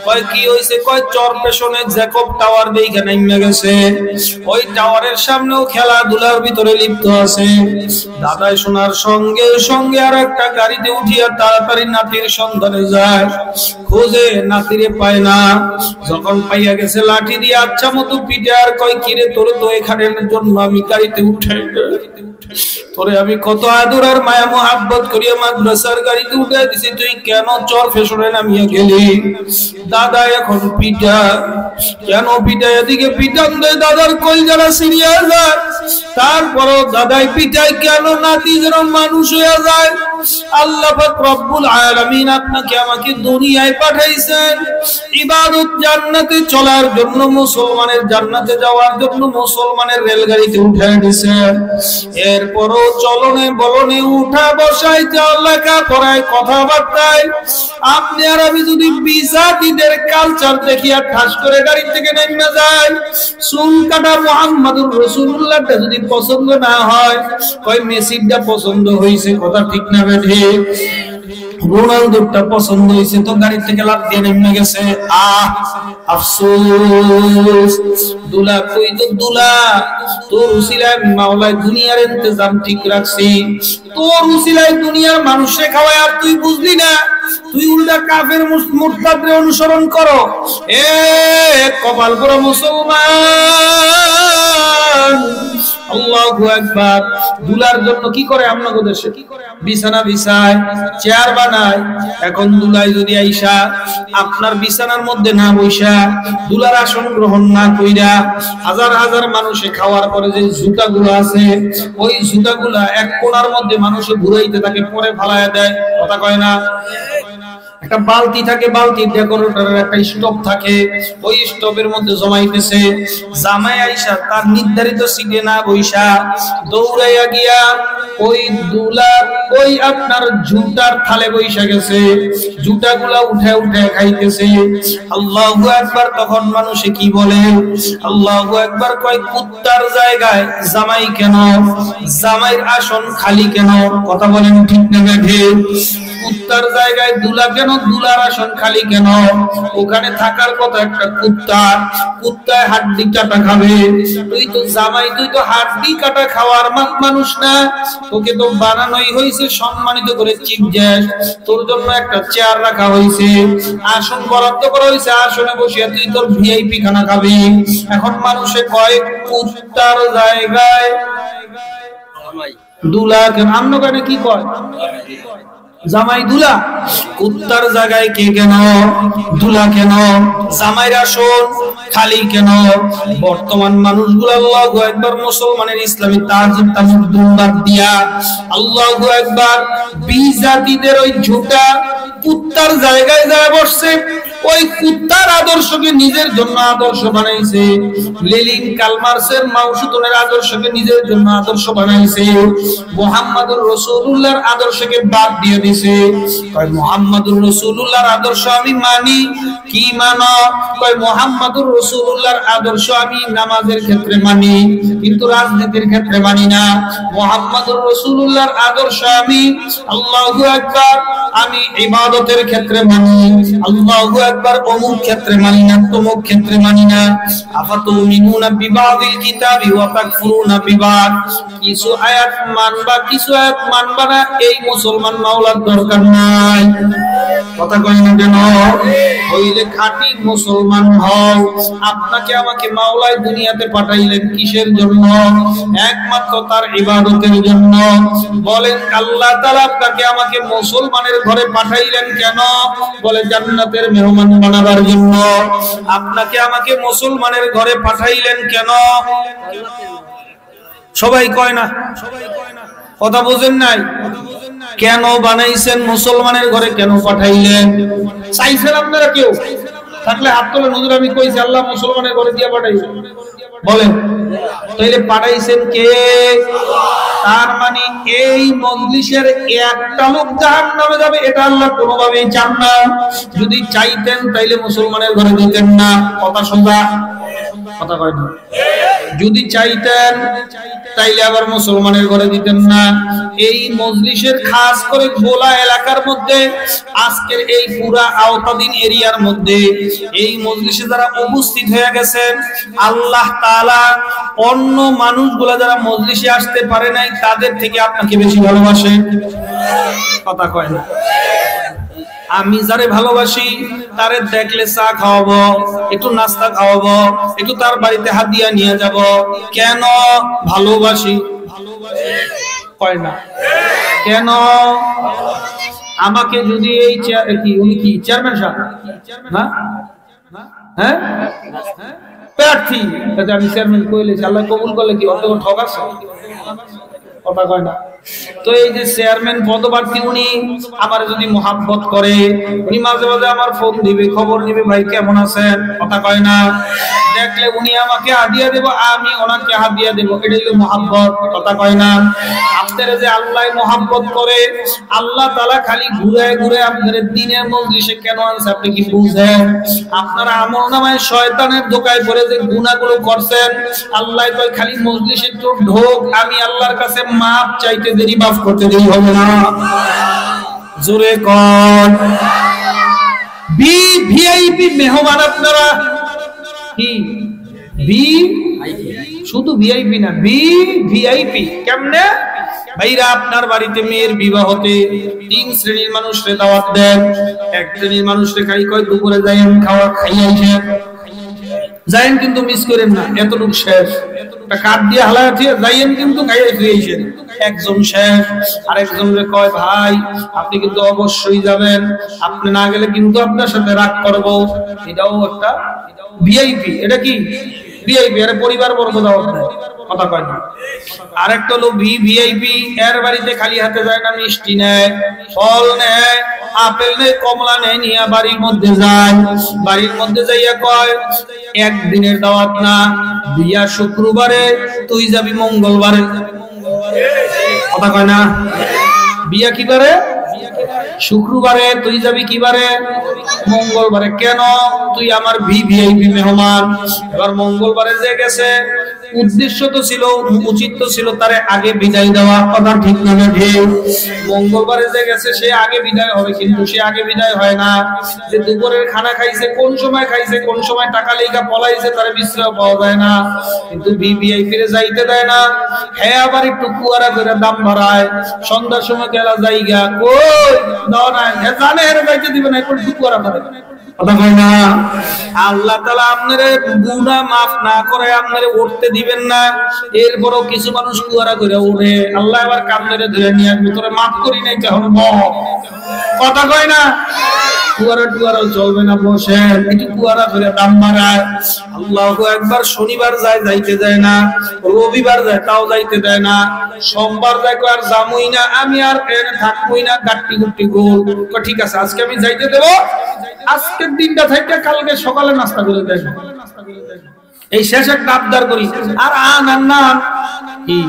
Speaker 1: কয় কি হইছে? কয় চর পেছনে জ্যাকব টাওয়ার দেখে নেমে গেছে, ওই টাওয়ারের সামনেও খেলাধুলার ভিতরে লিপ্ত আছে। দাদাই শোনার সঙ্গে সঙ্গে আর একটা গাড়িতে উঠিয়া তাড়াতাড়ি নাতির সন্ধানে যায়, খোঁজে নাতিরে পায় না। যখন পাইয়া গেছে লাঠি দিয়ে আচ্ছা মতো পিটে আর কয় কিরে তোর তো এখানের জন্য আমি গাড়িতে উঠাই, তোরে আমি কত আদর আর মায়া মোহাব্বত করিয়া মাদ্রাসার গাড়িতে উঠে দিছি, তুই কেন চর ফেসনে নামিয়া গেলি? দাদা এখন পিটা, কেন পিটা? এদিকে পিটান দেয়, দাদার কলজারা সিরিয়া যায়। তারপরও দাদাই পিটায় কেন? নাতি যেন মানুষ হয়ে যায়। আল্লাহ পাক রব্বুল আলামিন আপনাকে আমাকে দুনিয়ায় পাঠাইছেন ইবাদত জান্নাতে চলার জন্য, মুসলমানের জান্নাতে যাওয়ার জন্য মুসলমানের রেলগাড়িতে উঠায় দিয়েছেন। এরপরও চলনে বলনে উঠা বসায় লেখা পড়ায় কথাবার্তায় আপনি আর আমি যদি বিজাতিদের কালচার দেখিয়া ঠাস করে গাড়ি থেকে নেমে যায়, চুল কাটা মুহাম্মাদুর রাসূলুল্লাহটা যদি পছন্দ না হয়, কয় মেসিটা পছন্দ হয়েছে। কথা ঠিক না ঠিক? রোনালদোটা পছন্দ হয়েছে তো গাড়ি থেকে লাফ দিয়ে নেমে গেছে। আফসোস, দুলা কই তো দুলা, তোর উসিলায় মাওলায় দুনিয়ার ইন্তজাম ঠিক রাখছি, তোর উসিলায় দুনিয়ার মানুষে খাওয়ায় আর তুই বুঝলি না, তুই উল্টা কাফের মুরতাদরে অনুসরণ করো। এ কপাল পোড়া মুসলমান, আল্লাহু আকবার। দুলার জন্য কি করে আপনাদের দেশে? বিছানা বিছায়, চেয়ার বানায়। এখন দুলাই যদি আইসা আপনার বিছানার মধ্যে না বইসা, দুলার আসন গ্রহণ না কইরা, হাজার হাজার মানুষে খাওয়ার পরে যে জুতাগুলো আছে, ওই জুতাগুলা এক কোণার মধ্যে মানুষে ঘুরাইতে থাকে, পরে ফালায়া দেয়। কথা কয় না? একটা বালতি থাকে, বালতির ডেকোরেটরের একটা স্টোভ থাকে, ওই স্টোভের মধ্যে জমাইতেছে। জামাই আইসা তার নির্ধারিত সিটে না বইসা দৌড়াইয়া গিয়া ওই দুলার ওই আপনার জুতার থালে বইসা গেছে, জুতাগুলা উঠে উঠে খাইতেছে। আল্লাহু আকবার। তখন মানুষে কি বলে? আল্লাহু আকবার কয় কুত্তার জায়গায় জামাই কেন? জামাইয়ের আসন খালি কেন? কথা বলেন ঠিক না ঠিক? কুত্তার জায়গায় দুলা কেন? দুলার আসন খালি কেন? ওখানে থাকার কথা একটা কুত্তা, কুত্তায় হাড্ডি কাটা খাবে। তুই তো জামাই, তুই তো হাড্ডি কাটা খাওয়ার মানুষ না, তোকে তো বানানোই হয়েছে সম্মানিত করে চিফ গেস্ট। তোর জন্য একটা চেয়ার রাখা হয়েছে, আসন বরাদ্দ করা হয়েছে, আসনে বসিয়া তুই তোর ভিআইপি খানা খাবি। এখন মানুষে কয় কুত্তার জায়গায় দুলা কেন? আমরা কেন কি কয়? জামাই দুলা। কুত্তার জায়গায় কে কেন? দুলা কেন? জামাইর আসন খালি কেন? বর্তমান মানুষগুলো আল্লাহু আকবার মুসলমানের ইসলামী তাজিম তামুদ্দুন বাদ দিয়া আল্লাহু আকবার বিজাতিদের ওই ঝুটা কুত্তার জায়গায় যায় বসছে। ওই কুত্তার আদর্শকে নিজের জন্য আদর্শ বানাইছে, লেনিন কালমার্সের মাওসুদনের আদর্শকে নিজের জন্য আদর্শ বানাইছে, মুহাম্মদুর রাসূলুল্লাহর আদর্শকে বাদ দিয়ে দিয়েছে। কয় মুহাম্মদুর রাসূলুল্লাহর আদর্শ আমি মানি, কি মানো? কয় মুহাম্মদুর রাসূলুল্লাহর আদর্শ আমি নামাজের ক্ষেত্রে মানি, কিন্তু রাজনীতির ক্ষেত্রে মানি না। মুহাম্মদুর রাসূলুল্লাহর আদর্শ আমি আল্লাহু আকবার আমি ইবাদতের ক্ষেত্রে মানি, আল্লাহু আকবার অমুক ক্ষেত্রে মানি না, তমুক ক্ষেত্রে মানি না। আফাতুমিনুনা বিবাদিল কিতাবি ওয়া তাকফুরুনা বিবাদ, কিছু আয়াত মানবা কিছু আয়াত মানবা না, এই মুসলমান মাওলার দরকার নাই। কথা কই না কেন? হইলে খাঁটি মুসলমান হও। আপনাকে আমাকে মাওলাই দুনিয়াতে পাঠাইলেন কিসের জন্য? একমাত্র তার ইবাদতের জন্য। বলেন আল্লাহ তাআলা আপনাকে আমাকে মুসলমানের ঘরে পাঠাইলেন কেন? বলে জান্নাতের মেহমান বানাবার জন্য। আপনাকে আমাকে মুসলমানের ঘরে পাঠাইলেন কেন? সবাই কয় না, কথা বুঝেন নাই? কেন বানাইছেন? মুসলমানের ঘরে কেন পাঠাইলেন? চাইছেন আপনারা কেউ? থাকলে হাত তোলেন, হুজুর আমি কইছি আল্লাহ মুসলমানের ঘরে দিয়া পাঠাইছেন। বলেন তাইলে পাঠাইছেন কে? তার মানে এই মজলিসের একটা লোক জাহান্নামে যাবে এটা আল্লাহ কোনোভাবেই চান না। যদি চাইতেন তাইলে মুসলমানের ঘরে দিতেন না। কথা সোজা, কথা কয় না। যদি চাইতেন তাইলে আবার মুসলমানের ঘরে দিতেন না। এই মজলিসের খাস করে গোলা এলাকার মধ্যে, আজকের এই পুরা আওতাধীন এরিয়ার মধ্যে এই মজলিসে যারা উপস্থিত হয়ে গেছেন, আল্লাহ তাআলা অন্য মানুষগুলা যারা মজলিসে আসতে পারে নাই তাদের থেকে আপনাকে বেশি ভালোবাসে। কথা কয় না। আমি যারে ভালোবাসি তারে দেখলে চা খাওয়াবো, একটু নাস্তা খাওয়াবো, একটু তার বাড়িতে হাদিয়া নিয়ে যাব। কেন? ভালোবাসি। কয় না কেন? আমাকে যদি এই কি উনি কি চেয়ারম্যান সাহেব না? হ্যাঁ প্রার্থী, আমি চেয়ারম্যান কইলে আল্লাহ কবুল করলে কি অত ঠক আছে? কথা কয় না। তো এই যে চেয়ারম্যান পদপ্রার্থী উনি আমার যদি মোহাব্বত করে, উনি মাঝে মাঝে আমার ফোন দিবে, খবর নিবে, ভাই কেমন আছেন? কথা কয় না। দেখলে উনি আমাকে হাদিয়া দেব, আমি ওনাকে হাদিয়া দেব, এটাই হলো মোহাব্বত। কথা কয় না। আপনারা যে আল্লাহ মোহাব্বত করে, আল্লাহ তাআলা খালি ঘুরে ঘুরে আপনাদের দ্বীনের মজলিসে কেন আনছে আপনি কি বুঝেন? আপনারা আমলনামায় শয়তানের ধোঁকায় পড়ে যে গুনাহগুলো করছেন, আল্লাহ কয় খালি মজলিসে তো ঢোক, আমি আল্লাহর কাছে মাপ চাইতে দেরি, মাফ করতে দেরি হবে না। জোরে কোন ভিআইপি মেহমান আপনারা কি? শুধু ভিআইপি না, ভিআইপি। কেমনে? ভাইরা আপনার বাড়িতে মেয়ের বিবাহতে 3 শ্রেণীর মানুষকে দাওয়াত দেন। এক শ্রেণীর মানুষকে খাই কয় দুপুরে যাইয়েন, খাওয়া খাইয়াইছেন, যাইয়েন কিন্তু মিস করেন না, এতটুক শেষ। একটা কাঠ দিয়ে হালায় দিয়ে যাইয়েন কিন্তু খাইয়া খেয়েছেন। একজন শেষ, আরেকজনকে কয় ভাই আপনি কিন্তু অবশ্যই যাবেন, আপনি না গেলে কিন্তু আপনার সাথে রাগ করবো। এটাও একটা ভিআইপি। এটা কি ভিআইপি? এর পরিবার বর্গ দাওয়াত দেয়। কথা কয় না। আরেকটা হলো ভিআইপি, এর বাড়িতে খালি হাতে যায় না, মিষ্টি নেয়, ফল নেয়, আপেল নেয়, কমলা নেয়, নিয়ে বাড়ির মধ্যে যায়। বাড়ির মধ্যে যাইয়া কয় একদিনের দাওয়াত না, বিয়া শুক্রবারে, তুই যাবি মঙ্গলবারে। কথা কয় না। বিয়া কি বারে? শুক্রবারে, তুই যাবি কি বারে? মঙ্গলবারে। কেন? তুই আমার ভিআইপি মেহমান। এবার মঙ্গলবারে যে গেছে, উদ্দেশ্য তো ছিল, উচিত তো ছিল তারে আগে বিদায় দেওয়া। কথা ঠিক না? ঠিক। মঙ্গলবারে যে গেছে সে আগে বিদায় হবে, কিন্তু সে আগে বিদায় হয় না। যে দুপুরের খানা খাইছে, কোন সময় খাইছে, কোন সময় টাকা লেখা পলাইছে, তার বিশ্রাম পাওয়া যায় না। কিন্তু ভিআইপি রে যাইতে দেয় না। হ্যাঁ, আবার একটু কুয়ারা করে দাম বাড়ায়। সন্ধ্যার সময় গেলা জায়গা কই দাও না, জানে এর যাইতে দিবে না, একটু কুয়ারা করে। কথা কয় না। আল্লাহ তাআলা আপনারে গুনাহ মাফ না করে আপনারে উঠতে দিবেন না। এরপরও কিছু মানুষ কুয়ারা করে ওঠে, আল্লাহ আবার কামড়ে ধরে নিয়ে আসবে, তোরে মাফ করি নাই কেন? কথা কয় না। কুয়ারা টুয়ারা চলবে না, বসেন একটু কুয়ারা করে দাম বাড়ায়। আল্লাহু আকবার। শনিবার যায়, যাইতে দেয় না, রবিবার যায়, তাও যাইতে দেয় না, সোমবার যায়, আর যামই না, আমি আর এখানে থাকবই না, গাট্টি গুট্টি গোল। ঠিক আছে, আজকে আমি যাইতে দেবো, আজকের দিনটা থেকে কালকে সকালে নাস্তা করে দেয়। এই শেষ একটা আবদার করি, আর না কি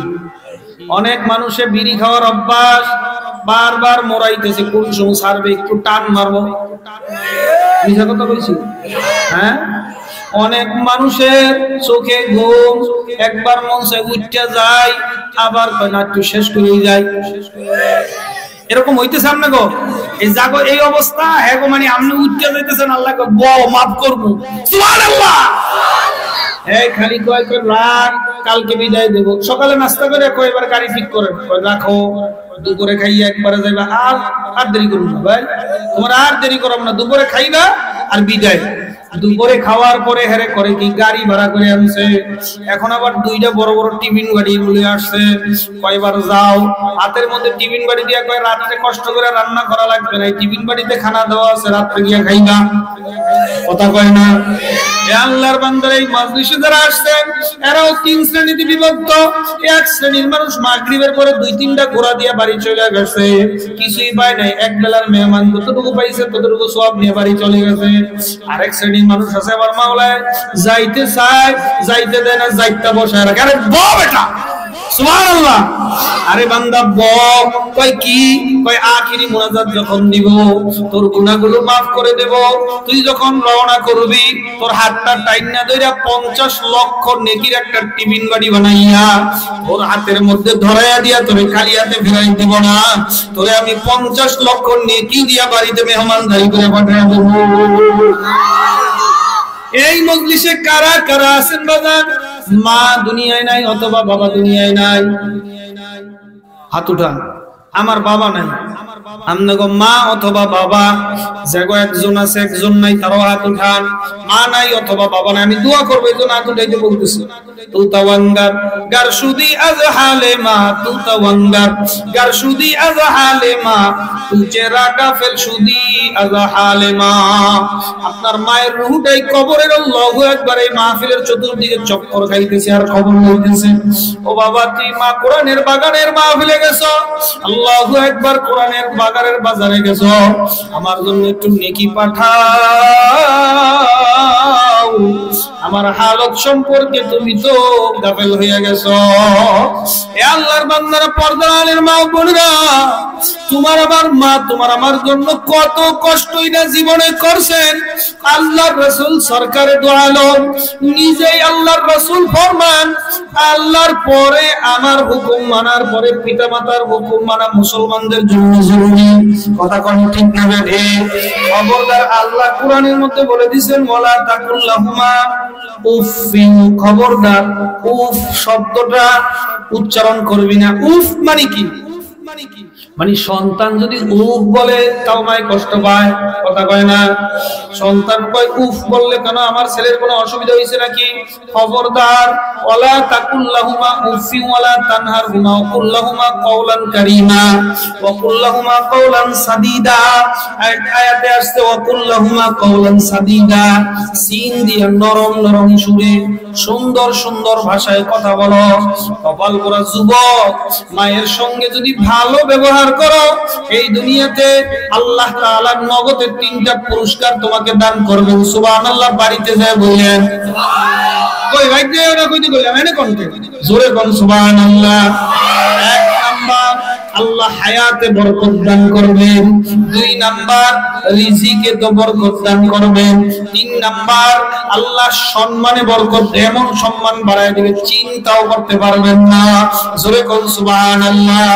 Speaker 1: অনেক মানুষে বিড়ি খাওয়ার অভ্যাস, বারবার মরাইতেছে, কোন সময় ছাড়বে, একটু টান মারবো। মিছা কথা বলছি? হ্যাঁ, অনেক মানুষের চোখে ঘুম, একবার মঞ্চে উঠতে যায়, আবার একটু শেষ করে যায়। এরকম হইতেছে আপনাকে গো, এই জাগো এই অবস্থা। হ্যাঁ গো, মানে আপনি উঠতে যাইতেছেন, আল্লাহকে মাফ করবো, সুবহানাল্লাহ। এই খালি কয় রাত, কালকে বিদায় দেবো, সকালে নাস্তা করে কয় এবার গাড়ি ঠিক করে রাখো, দুপুরে খাইয়া একবারে যাইবা, আর দেরি করবো না ভাই, তোমার আর দেরি করব না, দুপুরে খাইবা আর বিদায়। দুপুরে খাওয়ার পরে হেরে করে কি, গাড়ি ভাড়া করে আনছে, এখন আবার দুইটা বড় বড় টিফিন গাড়ি বলে আসছে, কয়বার যাও, হাতের মধ্যে টিফিন গাড়ি দিয়া কয় রাত্রে কষ্ট করে রান্না করা লাগবে না, টিফিন গাড়িতে খানা দেওয়া আছে, রাত্রে গিয়া খাইবা। কথা কয় না? আল্লাহর বান্দারা এই মাজলিসে যারা আসছেন, এরাও তিন শ্রেণীতে বিভক্ত। এক শ্রেণীর মানুষ মাগরিবের পরে দুই তিনটা ঘোড়া দিয়ে বাড়ি চলে গেছে, কিছুই পায় নাই, এক বেলার মেহমান যতটুকু পাইছে ততটুকু সব নিয়ে বাড়ি চলে গেছে। আরেক শ্রেণীর মানুষ আছে আবার মাওলায় যাইতে চায়, যাইতে দেয় না, যাইতে বসায় রাখে। আরে বেটা, সুবহানাল্লাহ। আরে বান্দা কয় কি, কয় আখিরি মুনাজাত যখন দিব তোর গুনাহগুলো maaf করে দেব, তুই যখন রওনা করবি তোর হাতটা টাইনা ধইরা 50 লক্ষ নেকির একটা টিফিন গাড়ি বানাইয়া তোর হাতের মধ্যে ধরাইয়া দিয়া তোরে খালি হাতে ফেরাই দেব না, তোরে আমি 50 লক্ষ নেকি দিয়া বাড়িতে মেহমানদারি করে পাঠিয়ে দেব। এই মজলিসে কারা কারা আছেন বাজার, মা দুনিয়ায় নাই অথবা বাবা দুনিয়ায় নাই? হাত উঠান। আমার বাবা নাই, আমনাগো মা অথবা বাবা যেগো একজন আছে একজন নাই, তারও হাত উঠান। মা নাই অথবা বাবা নাই, আমি দোয়া করবো, এইজন্য হাত উঠাইতে বলতেছি। তুতাওয়াঙ্গার গারশুদি আজহালে মা, তুতাওয়াঙ্গার গারশুদি আজহালে মা, তুচে রাগা ফেল শুদি আজহালে মা। আপনার মায়ের রূহটাই কবরের আল্লাহু আকবার এই মাহফিলের চতুর্দিকে চক্কর খাইতেছে আর খবর লইতেছে। ও বাবা, তুই মা কোরআনের বাগানের মাহফিলে গেছো, আল্লাহু আকবার, কোরআনের বাগানের বাজারে গেছো, আমার জন্য একটু নেকি পাঠাও, আমার হালত সম্পর্কে তুমি তো গাফেল হয়ে গেছো। এ আল্লাহর বান্দারা, পর্দার আলের মা বোনেরা, তোমার আমার মা তোমার আমার জন্য কত কষ্টই না জীবনে করছেন। আল্লাহর রাসূল সরকারে দু আলম নিজেই আল্লাহর রাসূল ফরমান, আল্লাহর পরে আমার হুকুম মানার পরে পিতামাতার হুকুম মানা মুসলমানদের জন্য জরুরি। কথা কোন ঠিক না বেঠে? খবরদার, আল্লাহ কোরআনের মধ্যে বলে দিয়েছেন ওয়ালা তাকুল্লাহুমা উফিন, খবরদার উফ শব্দটা উচ্চারণ করবি না। উফ মানে কি? মানে সন্তান যদি উফ বলে তাও মায় কষ্ট পায়, কথা কয় না? সন্তান কয় উফ বললে কেন, আমার ছেলের কোনো অসুবিধা হয়েছে নাকি? খবরদার, ওয়ালা তাকুল্লাহুমা উফি ওয়ালা তানহারহুমা কুল্লাহুমা কওলান কারীমা ওয়া কুল্লাহুমা কওলান সাদীদা। আয়াতে আসছে ওয়া কুল্লাহুমা কওলান সাদীদা, সিন দিয়ে নরম নরম সুরে সুন্দর সুন্দর ভাষায় কথা বলো। কপাল পোড়া যুবক, মায়ের সঙ্গে যদি ভালো ব্যবহার করো, এই দুনিয়াতে আল্লাহ তাআলা নগদে 3টা পুরস্কার তোমাকে দান করবেন। সুবহানাল্লাহ। বাড়িতে যায় বলেন কই ভাই, যে ওরা কইতে বললাম এনে কোনতে জোরে কোন সুবহানাল্লাহ। এক নাম্বার, আল্লাহ হায়াতে বরকত দান করবেন। 2 নাম্বার, রিজিকে তো বরকত দান করবেন। 3 নাম্বার, আল্লাহ সম্মানে বরকত, এমন সম্মান বাড়ায় দিবে চিন্তাও করতে পারবেন না। জোরে কোন সুবহানাল্লাহ।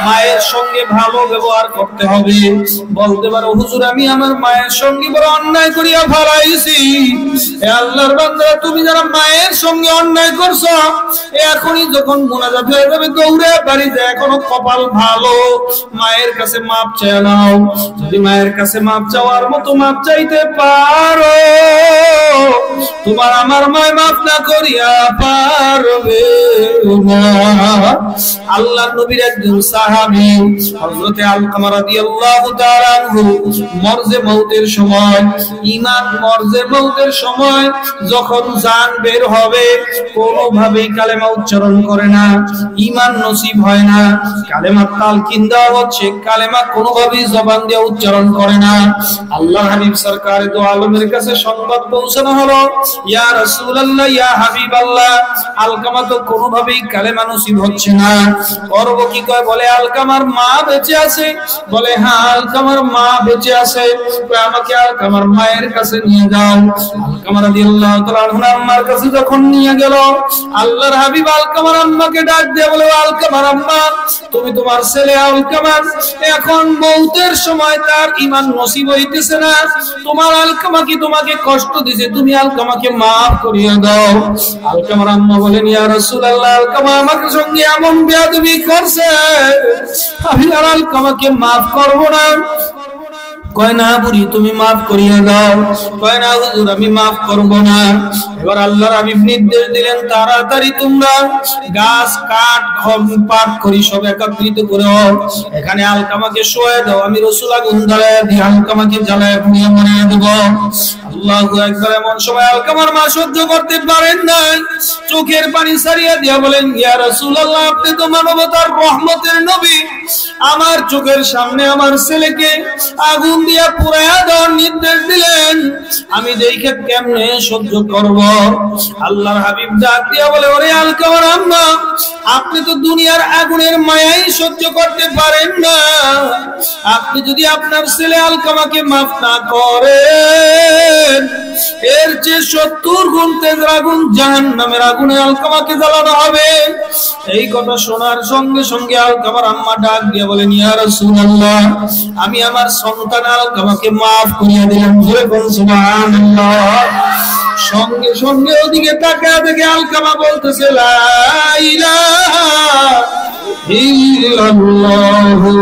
Speaker 1: মায়ের সঙ্গে ভালো ব্যবহার করতে হবে। বলতে পারো হুজুর, আমি আমার মায়ের সঙ্গে বড় অন্যায় করিয়া ফেলাইছি। হে আল্লাহর বান্দা, তুমি যারা মায়ের সঙ্গে অন্যায় করছো, এখনই যখন মুনাজাত হয়ে যাবে দৌড়ে বাড়ি যায় এখনো কপাল ভালো, মায়ের কাছে মাপ চেয়ে নাও। যদি মায়ের কাছে মাপ চাওয়ার মতো মাপ চাইতে পারো, তোমার আমার মায় মাফ না করিয়া পারবে না। আল্লাহর নবীর একজন সাহাবী হযরতে আলকামা রাদিয়াল্লাহু তাআলা আনহু মরজে মউতের সময়, ঈমান মরজে মউতের সময় যখন জান বের হবে, কোনোভাবেই কালেমা উচ্চারণ করে না, ঈমান নসিব হয় না। কালেমা তালকিন দেওয়া হচ্ছে, কালেমা কোনোভাবেই জবান দিয়ে উচ্চারণ করে না। আল্লাহর হাবিব সরকার দো আলমের কাছে সংবাদ পৌঁছানো হলো, ইয়া রাসূলুল্লাহ, ইয়া হাবিবাল্লাহ, আলকামা তো কোনোভাবেই কালেমা নসিব হচ্ছে না। করব কি? কয়, বলে আলকামার মা বেঁচে আছে। বলে হ্যাঁ, আলকামার মা বেঁচে আছে। কয় আমাকে আলকামার মায়ের কাছে নিয়ে যাও। আলকামা রাদিয়াল্লাহু তাআলা আনহার আম্মার কাছে যখন নিয়ে গেল, আল্লাহর হাবিব আলকামার আম্মাকে ডাক দিয়ে বলে, আলকামার আম্মা, তুমি তোমার ছেলে আলকামার এখন মউতের সময় তার ঈমান নসিব হইতেছে না, তোমার আলকামা কি তোমাকে কষ্ট দিয়েছে, তুমি আলকামাকে মাফ করিয়ে দাও। আলকামার আম্মা বলেন, ইয়া রাসূলুল্লাহ, আলকামা আমাকে সঙ্গে এমন বেয়াদবি করছে, আমি আর আলকামাকে মাফ করব না। কয় না বুড়ি, তুমি মাফ করিয়ে দাও। কয় না হুজুর, আমি মাফ করব না। এবার আল্লাহর হাবিব নির্দেশ দিলেন, তাড়াতাড়ি তোমরা গাছ কাঠ পাট খড়ি সব একত্রিত করো, এখানে আলকামাকে শোয়ে দাও, আমি রাসূল আগুন জ্বালায় দিয়ে আলকামাকে জ্বালায় পুড়িয়ে মরিয়ে দেব। আল্লাহু আকবার। এমন সময় আলকামার মা সহ্য করতে পারেন না, চোখের পানি ছাড়িয়ে দিয়া বলেন, ইয়া রাসূলুল্লাহ, আপনি তো মানবতার রহমতের নবী, আমার চোখের সামনে আমার ছেলেকে আগুন দিয়া পুড়াইয়া দেওয়ার নির্দেশ দিলেন, আমি দেখে কেমনে সহ্য করব? আল্লাহর হাবিব ডাক দিয়া বলে, ওরে আলকামার আম্মা, আপনি তো দুনিয়ার আগুনের মায়াই সহ্য করতে পারেন না, আপনি যদি আপনার ছেলে আলকামাকে মাফ না করেন, এর চেয়ে ৭০ গুণ তেজ আগুন জাহান্নামের আগুনে আলকামাকে জ্বালানো হবে। এই কথা শোনার সঙ্গে সঙ্গে আলকামার আম্মা ডাক দিয়ে বলেন, ইয়া রাসূলুল্লাহ, আমি আমার সন্তান আলকামাকে মাফ করিয়ে দিলাম। সুবহানাল্লাহ। সঙ্গে সঙ্গে ওদিকে তাকায় দেখে আলকামা বলতেছে, লা ইলাহা ইল্লাল্লাহু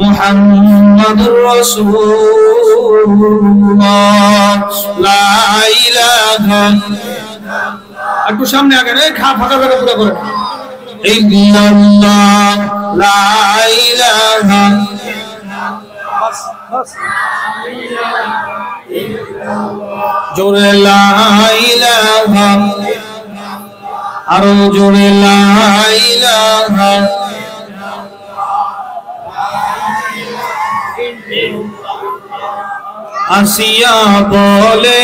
Speaker 1: মুহাম্মাদুর রাসূলুল্লাহ, লা ইলাহা, একটু সামনে আগে খা ফাঁকা করে পুরো করে, ইল্লাল্লাহ, লা ইলাহা, জোরে লা ইলাহা, আরো জোরে লা ইলাহা, আসিয়া বলে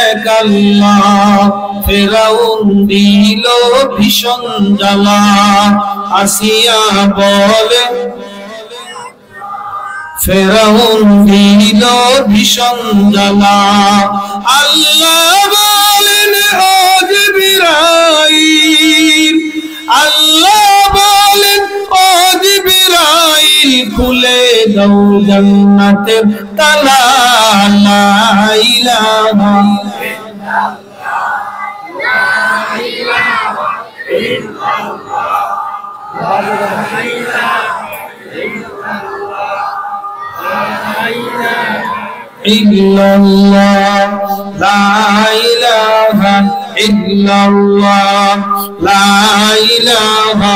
Speaker 1: এক আল্লাহ, ফেরাউন দিল ভীষণ জ্বালা। আসিয়া বলে ফেরাউন দিল ভীষণ জ্বালা। আল্লাহ বলেন, ও জিবরাইল, আল্লাহ বলেন, ও জিবরাইল, খুলে দাও জান্নাতের তালা। লা ইলাহা ইল্লাল্লাহ, লা ইলাহা ইল্লাল্লাহ, লা ইলাহা ইল্লাল্লাহ, লা ইলাহা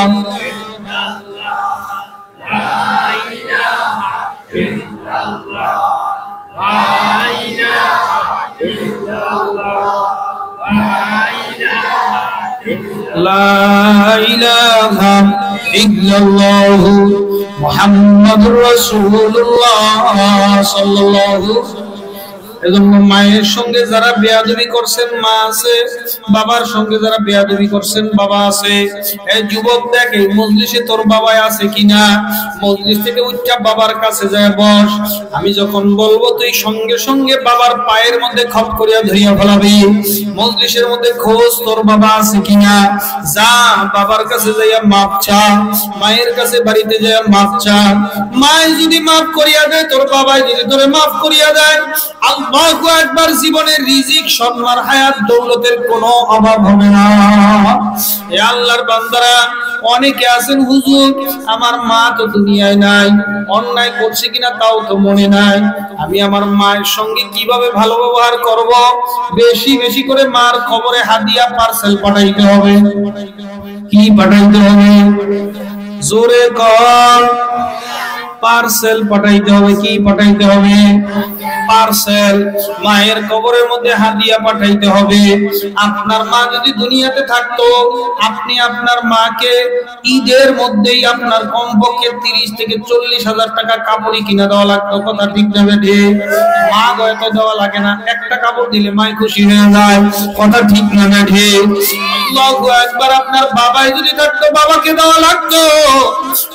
Speaker 1: ইল্লাল্লাহ, লা ইলাহা লা ইলাহা ইল্লাল্লাহু মুহাম্মাদুর রাসূলুল্লাহ সাল্লাল্লাহু। এজন্য মায়ের সঙ্গে যারা বেয়াদবি করছেন মা আছে, বাবার সঙ্গে যারা বেয়াদবি করছেন বাবা আছে। এই যুবক দেখ, এই মজলিসে তোর বাবা আছে কিনা, মজলিস থেকে উঠা বাবার কাছে যায় বস। আমি যখন বলবো তুই সঙ্গে সঙ্গে বাবার পায়ের মধ্যে খপ করিয়া ধরিয়া ফেলাবি। মজলিসের মধ্যে খোঁজ তোর বাবা আছে কিনা, যা বাবার কাছে যাইয়া মাপ চা, মায়ের কাছে বাড়িতে যাইয়া মাপ চা। মায় যদি মাফ করিয়া দেয়, তোর বাবাই যদি তোরে মাফ করিয়া দেয়, আল্লাহ আল্লাহু আকবার। জীবনের রিজিক, সম্মান, হায়াত, দৌলতের কোনো অভাব হবে না। এ আল্লাহর বান্দারা, অনেকে আছেন হুজুর আমার মা তো দুনিয়ায় নাই, অন্যায় করছে কিনা তাও তো মনে নাই, আমি আমার মায়ের সঙ্গে কিভাবে ভালো ব্যবহার করব? বেশি বেশি করে মার খবরে হাদিয়া পার্সেল পাঠাইতে হবে। কি পাঠাইতে হবে? জোরে কর। পার্সেল পাঠাইতে হবে। কি পাঠাইতে হবে? পার্সেল। মায়ের কবরের মধ্যে হাদিয়া পাঠাইতে হবে। আপনার মা যদি দুনিয়াতে থাকতো, আপনি আপনার মাকে ঈদের মধ্যেই আপনার কমপক্ষে 30 থেকে 40,000 টাকা কাপড়ই কিনে দেওয়া লাগতো। কথা ঠিক না বেঠে? মা গয়ত দেওয়া লাগে না, একটা কাপড় দিলে মাই খুশি হয়ে যায়। কথা ঠিক না বেঠে? আল্লাহু আকবার। আপনার বাবাই যদি থাকতো, বাবাকে দেওয়া লাগতো।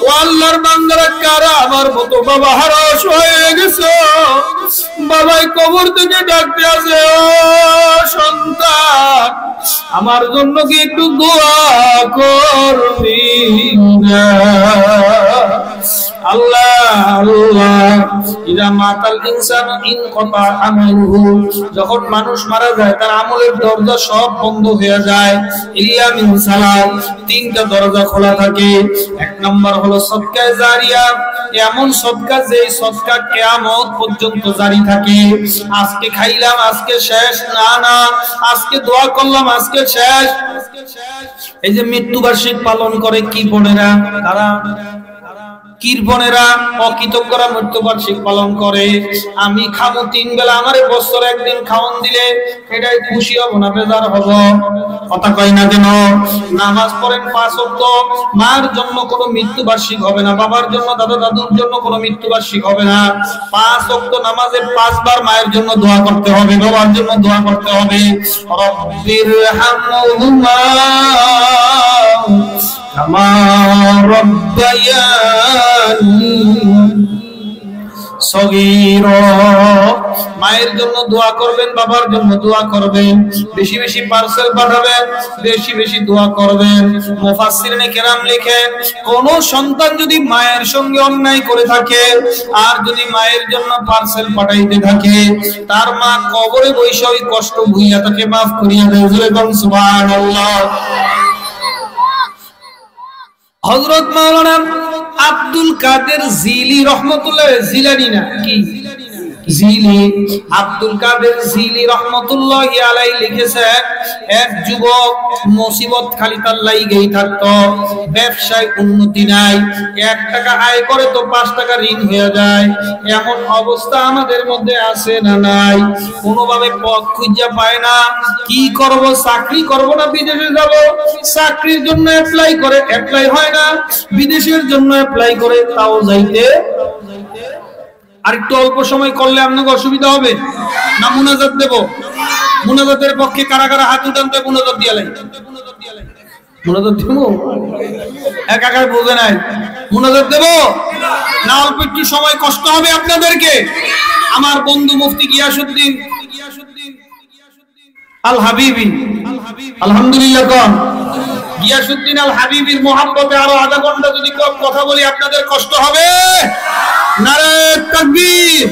Speaker 1: ও আল্লাহর বান্দারা, কারা আমার মতো বাবা হারাস হয়ে গেছে? বাবাই কবর থেকে ডাকতে আসে, ও সন্তান আমার জন্য কি একটু দোয়া করবি? আল্লাহ আল্লাহ। ইদা মাতাল ইনসানু ইনকাতা আমালুহু, যখন মানুষ মারা যায় তার আমলের দরজা সব বন্ধ হয়ে যায়। ইল্লা মিন সালাত, তিনটা দরজা খোলা থাকে। এক নাম্বার হলো সদকায়ে জারিয়া, এমন সদকা যে সদকা কিয়ামত পর্যন্ত জারি থাকে। আজকে খাইলাম আজকে শেষ না, না আজকে দোয়া করলাম আজকে শেষ। এই যে মৃত্যুবার্ষিক পালন করে কি বোনেরা, তারা কীর্বনেরা, অকৃতজ্ঞরা মৃত্যুবার্ষিক পালন করে। আমি খাবো 3 বেলা, আমারে বছর একদিন খাওয়ান দিলে এটাই খুশি হব না বেজার হব? কথা কয় না কেন? নামাজ পড়েন 5 ওয়াক্ত, মার জন্য কোনো মৃত্যুবার্ষিক হবে না, বাবার জন্য, দাদা দাদুর জন্য কোনো মৃত্যুবার্ষিক হবে না। 5 ওয়াক্ত নামাজে 5 বার মায়ের জন্য দোয়া করতে হবে, বাবার জন্য দোয়া করতে হবে। রব্বির হামহুমা কামা রব্বায়ানি সগীরা। মায়ের জন্য দোয়া করবেন, বাবার জন্য দোয়া করবেন, বেশি বেশি পার্সেল পাঠাবেন, বেশি বেশি দোয়া করবেন। মুফাসসিরিনে কেরাম লিখেন, কোন সন্তান যদি মায়ের সঙ্গে অন্যায় করে থাকে আর যদি মায়ের জন্য পার্সেল পাঠাইতে থাকে, তার মা কবরে বসে ওই কষ্ট ভুইয়া তাকে মাফ করিয়া দেয়। সুবহানাল্লাহ। হযরত মাওলানা আব্দুল কাদের জিলি রহমতুল্লাহ, জিলানি না কি জিলি, আব্দুল কাদের জিলি রহমতুল্লাহি আলাইহি লিখেছেন, এক যুবক মুসিবত খালি তার লাইগেই থাকতো, ব্যবসায় উন্নতি নাই, 1 টাকা আয় করে তো 5 টাকা ঋণ হয়ে যায়। এমন অবস্থা আমাদের মধ্যে আছে না নাই? কোনোভাবে পথ খুঁজে পায় না। কি করব? চাকরি করব না বিদেশে যাব? চাকরির জন্য অ্যাপ্লাই করে, অ্যাপ্লাই হয় না। বিদেশের জন্য অ্যাপ্লাই করে, তাও যাইতে আর একটু অল্প সময় করলে আপনাকে অসুবিধা হবে না? মুনাজাত দেব? মুনাজাতের পক্ষে কারা কারা হাত উঠান তো মুনাজাত দিয়ে লাই। মুনাজাত দেব? একাকার বুঝে নাই। মুনাজাত দেব না? অল্প একটু সময় কষ্ট হবে আপনাদেরকে। আমার বন্ধু মুফতি গিয়াসউদ্দিন আল হাবিবি, আলহামদুলিল্লাহ কোন গিয়াসউদ্দিন আল হাবিবির মোহাব্বতে আরো আধা ঘন্টা যদি কথা বলি আপনাদের কষ্ট হবে? নারে তাকবীর।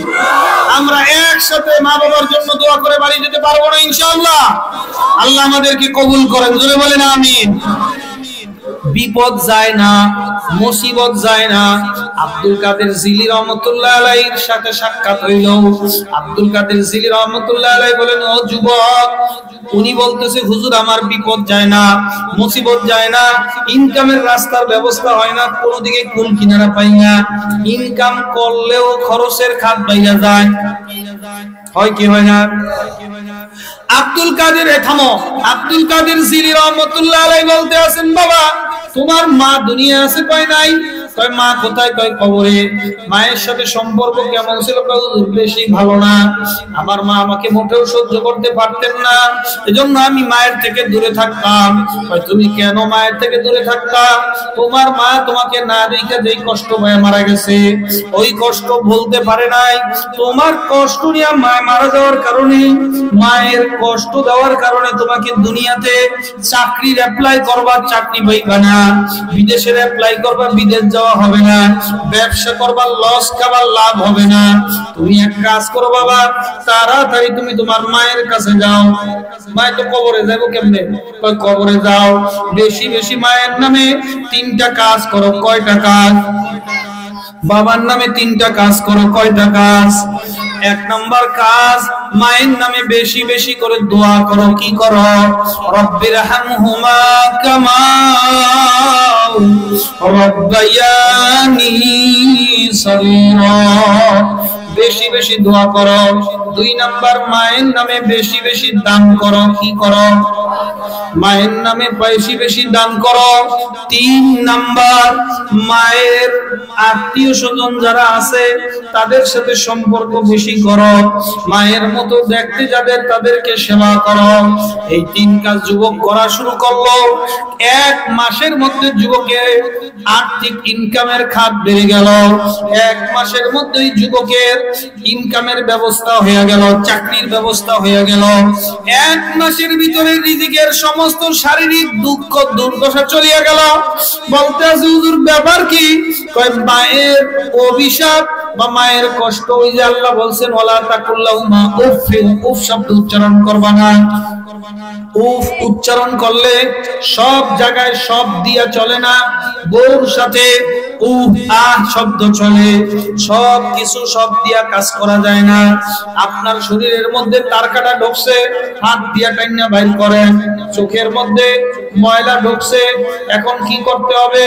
Speaker 1: আমরা একসাথে মা বাবার জন্য দোয়া করে বাড়ি যেতে পারবো না ইনশাআল্লাহ? আল্লাহ আমাদেরকে কবুল করেন, জোরে বলেন আমিন। বিপদ যায় না, মুসিবত যায় না। আব্দুল কাদের জিলি রহমতুল্লাহ আলাইহির সাথে সাক্ষাৎ হইল। আব্দুল কাদের জিলি রহমতুল্লাহ আলাইহি বলেন, ও যুবক, উনি বলতেছে হুজুর আমার বিপদ যায় না, মুসিবত যায় না, ইনকামের রাস্তার ব্যবস্থা হয় না, কোনো দিকে কুল কিনারা পাই না, ইনকাম করলেও খরচের খাত বাইরা যায়। হয় কি হয় না? আব্দুল কাদের, থামো। আব্দুল কাদের জিলি রহমতুল্লাহ আলাইহি বলতে আছেন, বাবা তোমার মা দুনিয়া আছে? কয় নাই। কয় মা কোথায়? কয় কবরে। মায়ের সাথে সম্পর্ক কেমন ছিল? বেশি ভালো না। আমার মা আমাকে মোটেও সহ্য করতে পারতেন না, এজন্য আমি মায়ের থেকে দূরে থাকতাম। কয় তুমি কেন মায়ের থেকে দূরে থাকতাম? তোমার মা তোমাকে না দেখে যেই কষ্ট পায় মারা গেছে, ওই কষ্ট বলতে পারে নাই। তোমার কষ্ট নিয়ে মায় মারা যাওয়ার কারণে, মায়ের কষ্ট দেওয়ার কারণে তোমাকে দুনিয়াতে চাকরির অ্যাপ্লাই করবা, চাকরি পাইবা না। বিদেশের অ্যাপ্লাই করবা, বিদেশ যাওয়ার দেওয়া হবে না, ব্যবসা করবার লস খাবার লাভ হবে না। তুমি এক কাজ করো বাবা, তাড়াতাড়ি তুমি তোমার মায়ের কাছে যাও। মায়ের তো কবরে যাবো কেমনে? কবরে যাও, বেশি বেশি মায়ের নামে 3টা কাজ করো। কয়টা কাজ? বাবার নামে 3টা কাজ করো। কয়টা কাজ? 1 নম্বর কাজ, মায়ের নামে বেশি বেশি করে দোয়া করো। কি করো? রব্বিরহামহুমা কামা রব্বায়ানি সগীরা, বেশি বেশি দোয়া করো। 2 নাম্বার, মায়ের নামে বেশি বেশি দান করো। কি করো? মায়ের নামে বেশি বেশি দান করো। 3 নাম্বার, মায়ের আত্মীয় স্বজন যারা আছে তাদের সাথে সম্পর্ক বেশি করো। মায়ের মতো দেখতে যাদের, তাদেরকে সেবা করো। এই 3 কাজ যুবক করা শুরু করলো, 1 মাসের মধ্যে যুবকের আর্থিক ইনকামের খাত বেড়ে গেল। 1 মাসের মধ্যেই যুবকের ইনকামের ব্যবস্থা হয়ে গেল, চাকরির ব্যবস্থা হয়ে গেল। 1 মাসের ভিতরে রিজিকের সমস্ত শারীরিক দুঃখ দুর্দশা চলিয়া গেল। বলতে আছে হুজুর ব্যাপার কি? কয় মায়ের অভিশাপ বা মায়ের কষ্ট, ওই যে আল্লাহ বলছেন ওয়ালা তাকুল্লাহুমা উফ, উফ শব্দ উচ্চারণ করবা না। উফ উচ্চারণ করলে সব জায়গায় সব দিয়া চলে না, বউর সাথে উফ আহ শব্দ চলে। সব কিছু সব দিয়া কাজ করা যায় না। আপনার শরীরের মধ্যে তার কাটা ঢুকছে, হাত দিয়া টাইনা বাইর করেন। চোখের মধ্যে ময়লা ঢুকছে, এখন কি করতে হবে?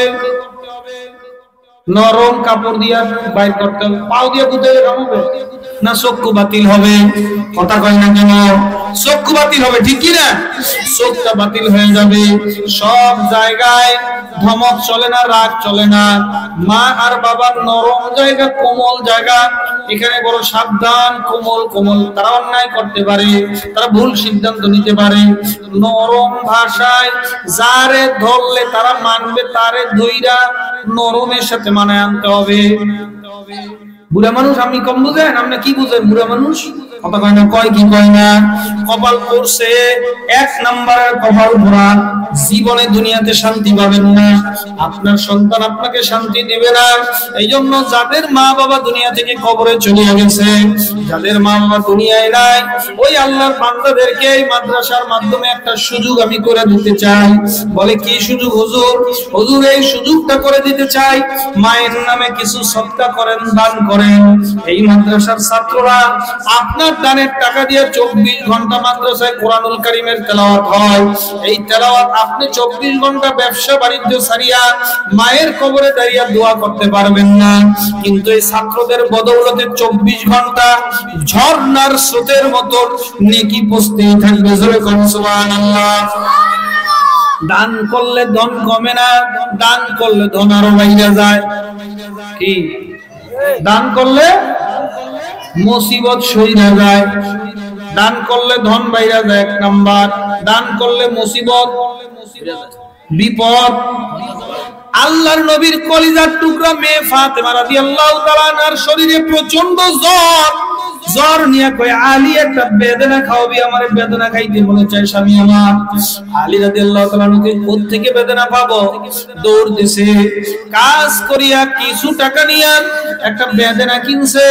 Speaker 1: নরম কাপড় দিয়া বাইর করতে হবে। পাও দিয়ে গুঁতাইলে কামবে না চক্ষু বাতিল হবে? কথা কয় না কেন? চক্ষু বাতিল হবে, ঠিক কি না? চোখটা বাতিল হয়ে যাবে। সব জায়গায় ধমক চলে না, রাগ চলে না। মা আর বাবার নরম জায়গা, কোমল জায়গা, এখানে বড় সাবধান। কোমল কোমল, তারা অন্যায় করতে পারে, তারা ভুল সিদ্ধান্ত নিতে পারে। নরম ভাষায় যারে ধরলে তারা মানবে, তারে ধইরা নরমের সাথে মানায় আনতে হবে। বুড়া মানুষ আপনি কম বুঝেন, আপনি কি বুঝেন? বুড়া মানুষ কথা কয় না, কয় কি কয় না? কপাল পড়ছে 1 নম্বরের কপাল পোড়া, জীবনে দুনিয়াতে শান্তি পাবেন না, আপনার সন্তান আপনাকে শান্তি দেবে না। এই জন্য যাদের মা বাবা দুনিয়া থেকে কবরে চলে গেছে, যাদের মা বাবা দুনিয়ায় নাই, ওই আল্লাহর বান্দাদেরকে এই মাদ্রাসার মাধ্যমে একটা সুযোগ আমি করে দিতে চাই। বলে কি সুযোগ হুজুর? হুজুর এই সুযোগটা করে দিতে চাই, মায়ের নামে কিছু সদকা করেন, দান করেন। এই মাদ্রাসার ছাত্ররা আপনার দানের টাকা দিয়ে 24 ঘন্টা মাদ্রাসায় কোরআনুল কারীমের তেলাওয়াত হয়। এই তেলাওয়াত আপনি 24 ঘন্টা ব্যবসা বাণিজ্য ছাড়িয়া মায়ের কবরে দাঁড়িয়ে দোয়া করতে পারবেন না, কিন্তু এই ছাত্রদের বদৌলতে 24 ঘন্টা ঝর্ণার স্রোতের মতো নেকি পৌঁছতেই থাকবে। জোরে কোন সুবহানাল্লাহ। দান করলে ধন কমে না, দান করলে ধন আরো বাইরে যায়। কি? দান করলে মুসিবত সইরা যায়, দান করলে ধন বাইরা যায়। 1 নাম্বার, দান করলে মুসিবত বিপদ। আল্লাহর নবীর কলিজার টুকরা মেয়ে ফাতেমা রাদিয়াল্লাহু তাআলা আনহার শরীরে প্রচন্ড জ্বর। জ্বর নিয়ে কয় আলী একটা বেদনা খাওয়াবি, আমারে বেদনা খাইতে মনে চায় স্বামী আমার। আলী রাদিয়াল্লাহু তাআলা কোথা থেকে বেদনা পাবো? দৌড় দিছে, কাজ করিয়া কিছু টাকা নিয়ে একটা বেদনা কিনছে,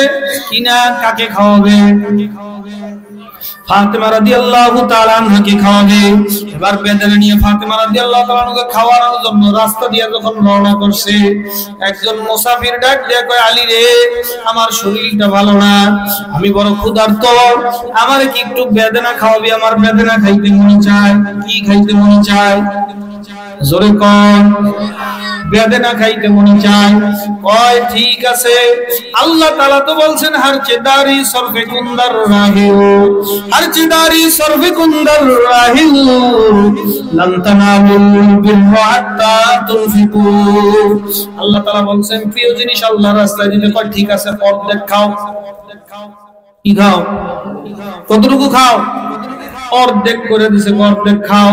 Speaker 1: কিনা কাকে খাওয়াবে? ফাতেমা রাদিয়াল্লাহু তাআলা আনহাকে খাওয়াবে। এবার বেদনা নিয়ে ফাতেমা রাদিয়াল্লাহু তাআলা আনহাকে খাওয়ানোর জন্য রাস্তা দিয়ে যখন রওনা করছে, একজন মুসাফির ডাক দিয়ে কয় আলী রে, আমার শরীরটা ভালো না, আমি বড় ক্ষুধার্ত, আমারে কি একটু বেদনা খাওয়াবি? আমার বেদনা খাইতে মনে চায়। কি খাইতে মনে চায়? জোরে কোন? বেদনা খাইতে মনে চায়। কয় ঠিক আছে, আল্লাহ তাআলা তো বলছেন হারচেদারি সরফে কুন্দার রাহিউ, হারচেদারি সরফে কুন্দার রাহিউ, লান তানালুল বিররা হাত্তা তুনফিকু। আল্লাহ তাআলা বলছেন প্রিয় জিনিস আল্লাহর রাস্তায় দিতে। কয় ঠিক আছে, অর্ধেক খাও। কি খাও? কতটুকু খাও? অর্ধেক করে দিছে, অর্ধেক খাও।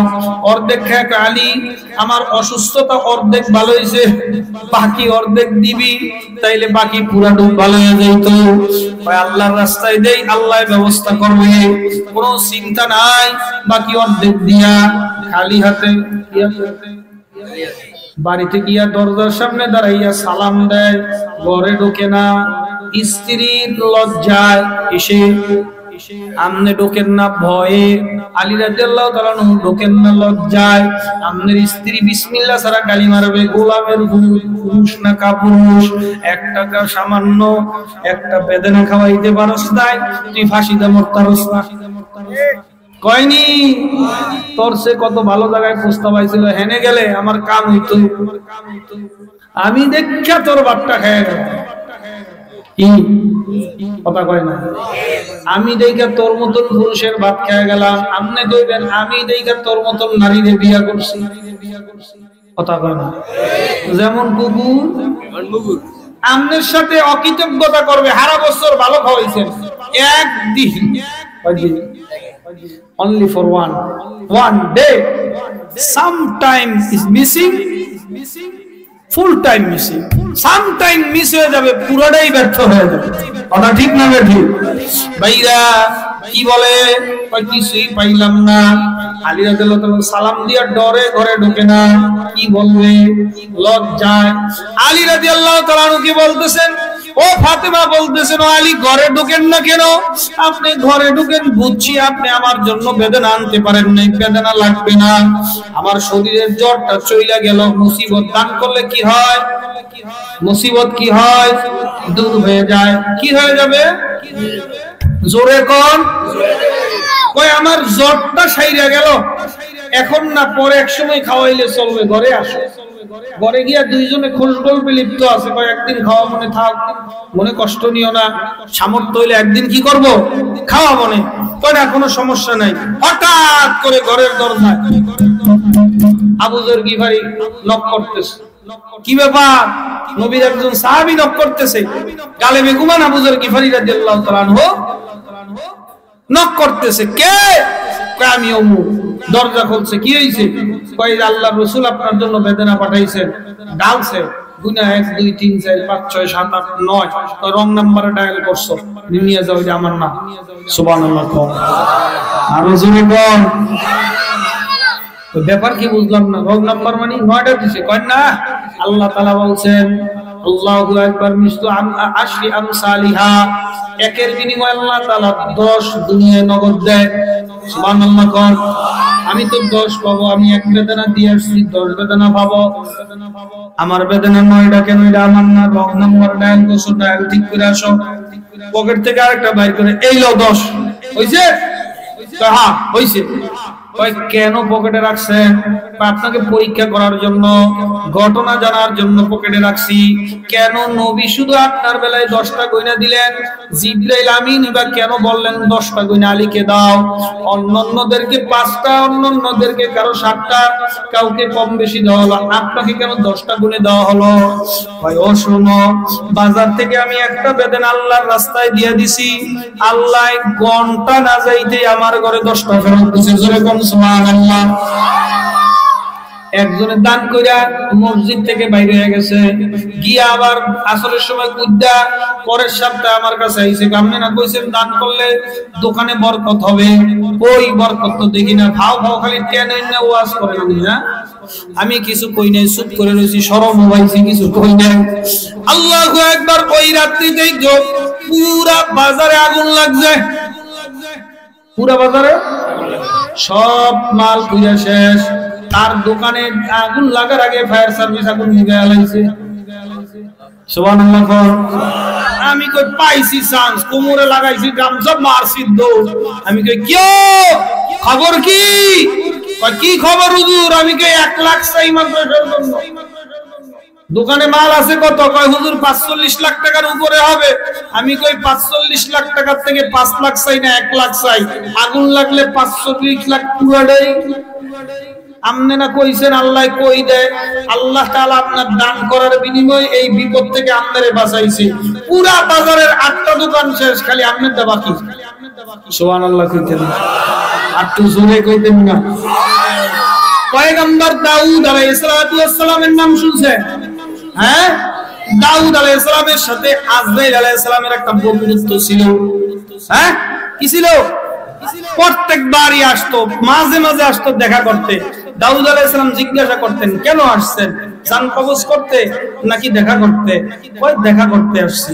Speaker 1: অর্ধেক খেয়ে আলী আমার অসুস্থতা অর্ধেক ভালো হয়েছে, বাকি অর্ধেক দিবি, তাইলে বাকি পুরাটুকু ভালো হয়ে যাইতো। আল্লাহর রাস্তায় দেই, আল্লাহ ব্যবস্থা করবে, কোনো চিন্তা নাই। বাকি অর্ধেক দিয়া খালি হাতে বাড়িতে গিয়া দরজার সামনে দাঁড়াইয়া সালাম দেয়, ঘরে ঢোকে না। স্ত্রীর লজ্জায় এসে আমনে ঢোকেন না ভয়ে, আলী রাদিয়াল্লাহু তাআলা আনহু ঢোকেন না লজ্জায়। আমনের স্ত্রী বিসমিল্লাহ ছাড়া গালি মারবে, গোলামের পুরুষ না কাপুরুষ, একটা সামান্য একটা বেদনা খাওয়াইতে পারস নাই, তুই ফাঁসিতে মরতারস না। কয়নি তোর সে কত ভালো জায়গায় প্রস্তাব আইছিল, হেনে গেলে আমার কাম হইতো, আমি দেখা তোর বাপটা খেয়ে গেল। কি কথা কয় না? আমি দেখা তোর মতন পুরুষের ভাত খেয়ে গেলাম, আপনি কইবেন আমি দেখা তোর মতন নারীরে বিয়া করছি। কথা কয় না? যেমন কুকুর আমনের সাথে অকৃতজ্ঞতা করবে, সারা বছর ভালো খাওয়াইছেন, একদিন only for one day, sometime is missing, full time missing, sometime miss হয়ে যাবে, পুরোটাই ব্যর্থ হয়ে যাবে। কথা ঠিক না বেঠিক? ভাইরা কি বলে, কিছুই পাইলাম না। আলী রাদিয়াল্লাহু তাআলা সালাম দিয়া ডরে ঘরে ঢোকে না, কি বলবে লজ্জায়। আলী রাদিয়াল্লাহু তাআলা কি বলতেছেন, ও ফাতেমা বলতেছেন, ও আলী ঘরে ঢোকেন না কেন? আপনি ঘরে ঢোকেন বুঝছি আপনি আমার জন্য বেদনা আনতে পারেন নাই, বেদনা লাগবে না, আমার শরীরের জ্বরটা চইলা গেল। মুসিবত দান করলে কি হয়? মুসিবত কি হয়? দূর হয়ে যায়। কি হয়ে যাবে? জোরে কোন? কই আমার জ্বরটা সাইরা গেল, এখন না পরে এক সময় খাওয়াইলে চলবে, ঘরে আসো। ঘরে গিয়া দুইজনে খোঁজ গল্পে লিপ্ত আছে, কয় একদিন খাওয়া মনে থাক, মনে কষ্ট নিও না, সামর্থ্য হইলে একদিন কি করব খাওয়া মনে, কয় না কোনো সমস্যা নাই। হঠাৎ করে ঘরের দরজায় আবু যর গিফারি নক করতেছে। কি ব্যাপার? নবীর একজন সাহাবী নক করতেছে, গালে বেগুমান আবু যর গিফারি রাদিয়াল্লাহু তাআলা আনহু নক করতেছে। কে? কয় আমি অমুক। দরজা খুলছে, কি হইছে? কয় আল্লাহর রাসূল আপনার জন্য বেদনা পাঠাইছেন, ডালছে গুনা 1 2 3 4 5 6 7 8 9, রং নাম্বারে ডায়াল করছো, নিয়ে যাও, এটা আমার না। সুবহানাল্লাহ। আরো জোরে বল। তো ব্যাপার কি বুঝলাম না, রং নাম্বার মানে 9টা দিছে। কয় না, আল্লাহ তাআলা বলছেন আল্লাহু আকবার মিসলু আশরি আমসালিহা, একের বিনিময়ে আল্লাহ তাআলা 10 দুনিয়ায় নগদ দেয়। সুবহানাল্লাহ কর। আমি তো 10 পাবো, আমি এক বেদনা দিয়ে আসছি, 10 বেদনা পাবো। আমার বেদনা 9টা কেন? এটা আমার না। রং নাম্বার ডায়াল করছো, ডায়াল ঠিক করে আসো। পকেট থেকে আরেকটা বাইর করে, এই লো 10 হইছে? হ্যাঁ হইছে। কয় কেন পকেটে রাখছেন? আপনাকে পরীক্ষা করার জন্য, ঘটনা জানার জন্য পকেটে রাখছি। কেন নবী শুধু আপনার বেলায় 10টা গয়না দিলেন? জিবরাইল আমিন বা কেন বললেন 10টা গয়না আলীকে দাও? অন্যদেরকে 5টা, অন্যদেরকে কারো 7টা, কাউকে কম বেশি দেওয়া হলো, আপনাকে কেন 10টা গুণে দেওয়া হলো? ভাই ও শোনো, বাজার থেকে আমি একটা বেদনা আল্লাহর রাস্তায় দিয়ে দিছি, আল্লাহ ঘন্টা না যাইতে আমার ঘরে 10টা ফেরত দিয়েছে। যেরকম সুবহানাল্লাহ। একজনে দান কইরা মসজিদ থেকে বাইরে হয়ে গেছে, গিয়া আবার আসরের সময় কুদ্দা পরের সপ্তাহে আমার কাছে আইছে, আপনি না কইছেন দান করলে দোকানে বরকত হবে। ওই বরকত তো দেখি না, ভাও ভাও খালি টেনে না ওয়াজ করে না। আমি কিছু কই নাই, চুপ করে রইছি, শরম হইছে, কিছু কই নাই। আল্লাহু আকবার। ওই রাত্রিতেই পুরা বাজারে আগুন লাগছে, পুরা বাজারে সব মাল পুড়ে শেষ। তার দোকানে আগুন লাগার আগে ফায়ার সার্ভিস আগুন নিভে আলাইছে। সুবহানাল্লাহ। আমি কই পাইছি চান্স, কোমরে লাগাইছি গামছা, মারছি দৌড়। আমি কই কি খবর? কি কি খবর হুজুর? আমি কই 1 লাখ চাই মাদ্রাসার জন্য। দোকানে মাল আছে কত? কয় হুজুর 45 লাখ টাকার উপরে হবে। আমি কই 45 লাখ টাকার থেকে 5 লাখ চাই না 1 লাখ চাই। আগুন লাগলে 45 লাখ পুরাটাই। আমনে না কইছেন আল্লাহ কই দেয়, আল্লাহ তাআলা আপনার দান করার বিনিময়ে এই বিপদ থেকে আপনারে বাঁচাইছে। পুরা বাজারের 8টা দোকান শেষ, খালি আপনারটা বাকি। সুবহানাল্লাহ কইতেন না, একটু জোরে কইতেন না। পয়গম্বর দাউদ আলাইহিস সালামের নাম শুনছেন? হ্যাঁ, দাউদ আলাইহিস সালামের সাথে আজরাইল আলাইহিস সালামের একটা বন্ধুত্ব ছিল। হ্যাঁ, কি ছিল? প্রত্যেকবারই আসতো, মাঝে মাঝে আসতো দেখা করতে। দাউদ আলাইহিস সালাম জিজ্ঞাসা করতেন কেন আসছেন? জান কবজ করতে নাকি দেখা করতে? কই দেখা করতে আসছি।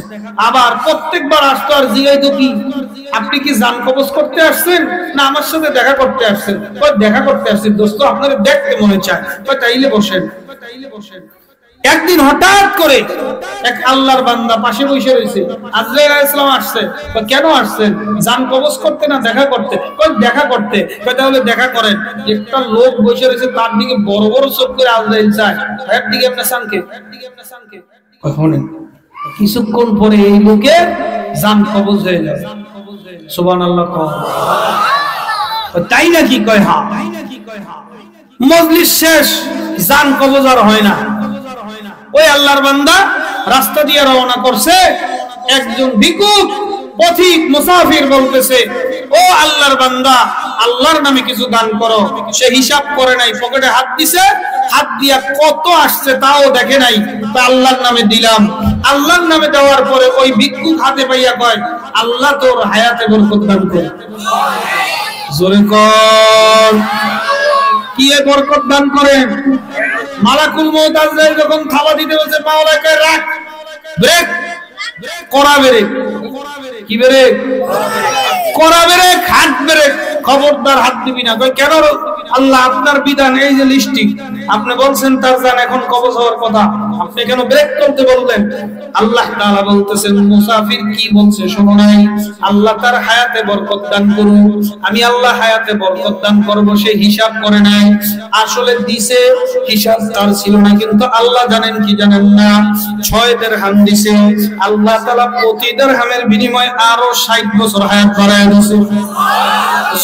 Speaker 1: আবার প্রত্যেকবার আসতো আর জিগাইতো কি, আপনি কি জান কবজ করতে আসছেন না আমার সাথে দেখা করতে আসছেন? কই দেখা করতে আসছি দোস্ত, আপনারা দেখতে মনে চায়। কই তাইলে বসেন। একদিন হঠাৎ করে এক আল্লাহর বান্দা পাশে বসে রয়েছে, আজরাইল আলাইহিস সালাম আসছে। কেন আসছেন? জান কবজ করতে না দেখা করতে? কই দেখা করতে। কই তাহলে দেখা করেন। একটা লোক বসে রয়েছে, তার দিকে বড় বড় চোখ করে আজরাইল চায়, এর দিকে আপনি সানকে শুনেন। কিছুক্ষণ পরে এই লোকের জান কবজ হয়ে যাবে। সুবহানাল্লাহ। তাই নাকি? কয় হ্যাঁ। মজলিস শেষ, জান কবজ আর হয় না। ওই আল্লাহর বান্দা রাস্তা দিয়ে রওনা করছে, একজন ভিক্ষুক পথিক মুসাফির বলতেছে, ও আল্লাহর বান্দা, আল্লাহর নামে কিছু দান করো। সে হিসাব করে নাই, পকেটে হাত দিছে, হাত দিয়া কত আসছে তাও দেখে নাই, তা আল্লাহর নামে দিলাম। আল্লাহর নামে দেওয়ার পরে ওই ভিক্ষুক হাতে পাইয়া কয়, আল্লাহ তোর হায়াতে বরকত দান করে। জোরে কর, কি বরকত দান করেন? মালাকুল মউত আজরাইল যখন থাবা দিতে বলছে, মাওলা কয় রাখ, ব্রেক করা, ব্রেক কি ব্রেক করা, ব্রেক হাত ব্রেক, খবরদার হাত দিবি না। কয় কেন? আল্লাহ আপনার বিধান, এই যে লিস্টিং, আপনি বলছেন তার জান এখন কবজ হওয়ার কথা, আপনি কেন ব্রেক করতে বললেন? আল্লাহ তাআলা বলতেছেন, মুসাফির কি বলছে শোনো নাই? আল্লাহ তার হায়াতে বরকত দান করুন, আমি আল্লাহ হায়াতে বরকত দান করব। সে হিসাব করে নাই, আসলে দিছে, হিসাব তার ছিল না, কিন্তু আল্লাহ জানেন কি জানেন না, 6 দিরহাম দিছে। আল্লাহ তাআলা প্রতি দিরহামের বিনিময়ে আরো 60 বছর হায়াত বাড়ায় দিয়েছে।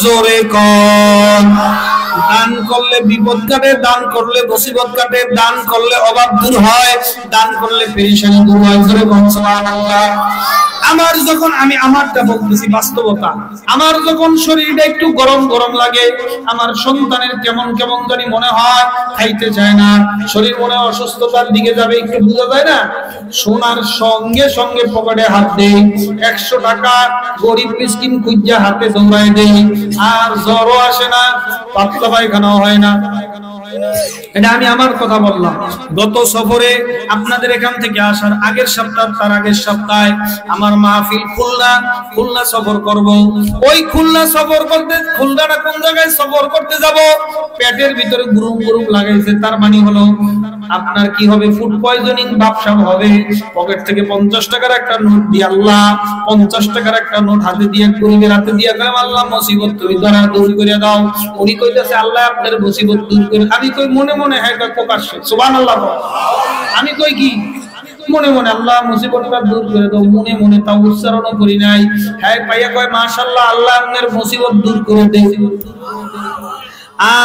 Speaker 1: জোরে কোন। দান করলে বিপদ কাটে, দান করলে মুসিবত কাটে, দান করলে অভাব দূর হয়, দান করলে পেরেশানি দূর হয়। জোরে কোন সুবহানাল্লাহ। আমার যখন, আমি আমারটা বলতেছি বাস্তবতা, আমার যখন শরীরটা একটু গরম গরম লাগে, আমার সন্তানের কেমন কেমন জানি মনে হয়, খাইতে চায় না, শরীর মনে অসুস্থতার দিকে যাবে, একটু বোঝা যায় না, শোনার সঙ্গে সঙ্গে পকেটে হাত দেই, 100 টাকা গরিব মিসকিন খুঁজা হাতে দৌড়ায় দেই, আর জ্বরও আসে না, পাতলা পায়খানাও হয় না। এটা আমি আমার কথা বললাম। গত সফরে আপনাদের এখান থেকে আসার আগের সপ্তাহ, তার আগের সপ্তাহে আমার মাহফিল খুলনা সফর করব। ওই খুলনা সফর করতে, খুলনাটা কোন জায়গায় সফর করতে যাব, পেটের ভিতরে গুরুম গুরুম লাগাইছে, তার মানে হলো আপনার কি হবে, ফুড পয়জনিং ভাবসাব হবে। পকেট থেকে 50 টাকার একটা নোট দিয়ে, আল্লাহ 50 টাকার একটা নোট হাতে দিয়ে, গরিবের হাতে দিয়ে কয়, আল্লাহ মুসিবত তুমি দ্বারা দূর করে দাও। উনি কইতেছে, আল্লাহ আপনার মুসিবত দূর করে। আমি কই মনে মনে, হ্যাঁ কয় প্রকাশ্যে, সুবহানাল্লাহ। আমি কই কি মনে মনে, আল্লাহ মুসিবতটা দূর করে দাও, মনে মনে, তাও উচ্চারণও করি নাই। হ্যাঁ পাইয়া কয়, মাশাআল্লাহ, আল্লাহ আপনার মুসিবত দূর করে দেয়।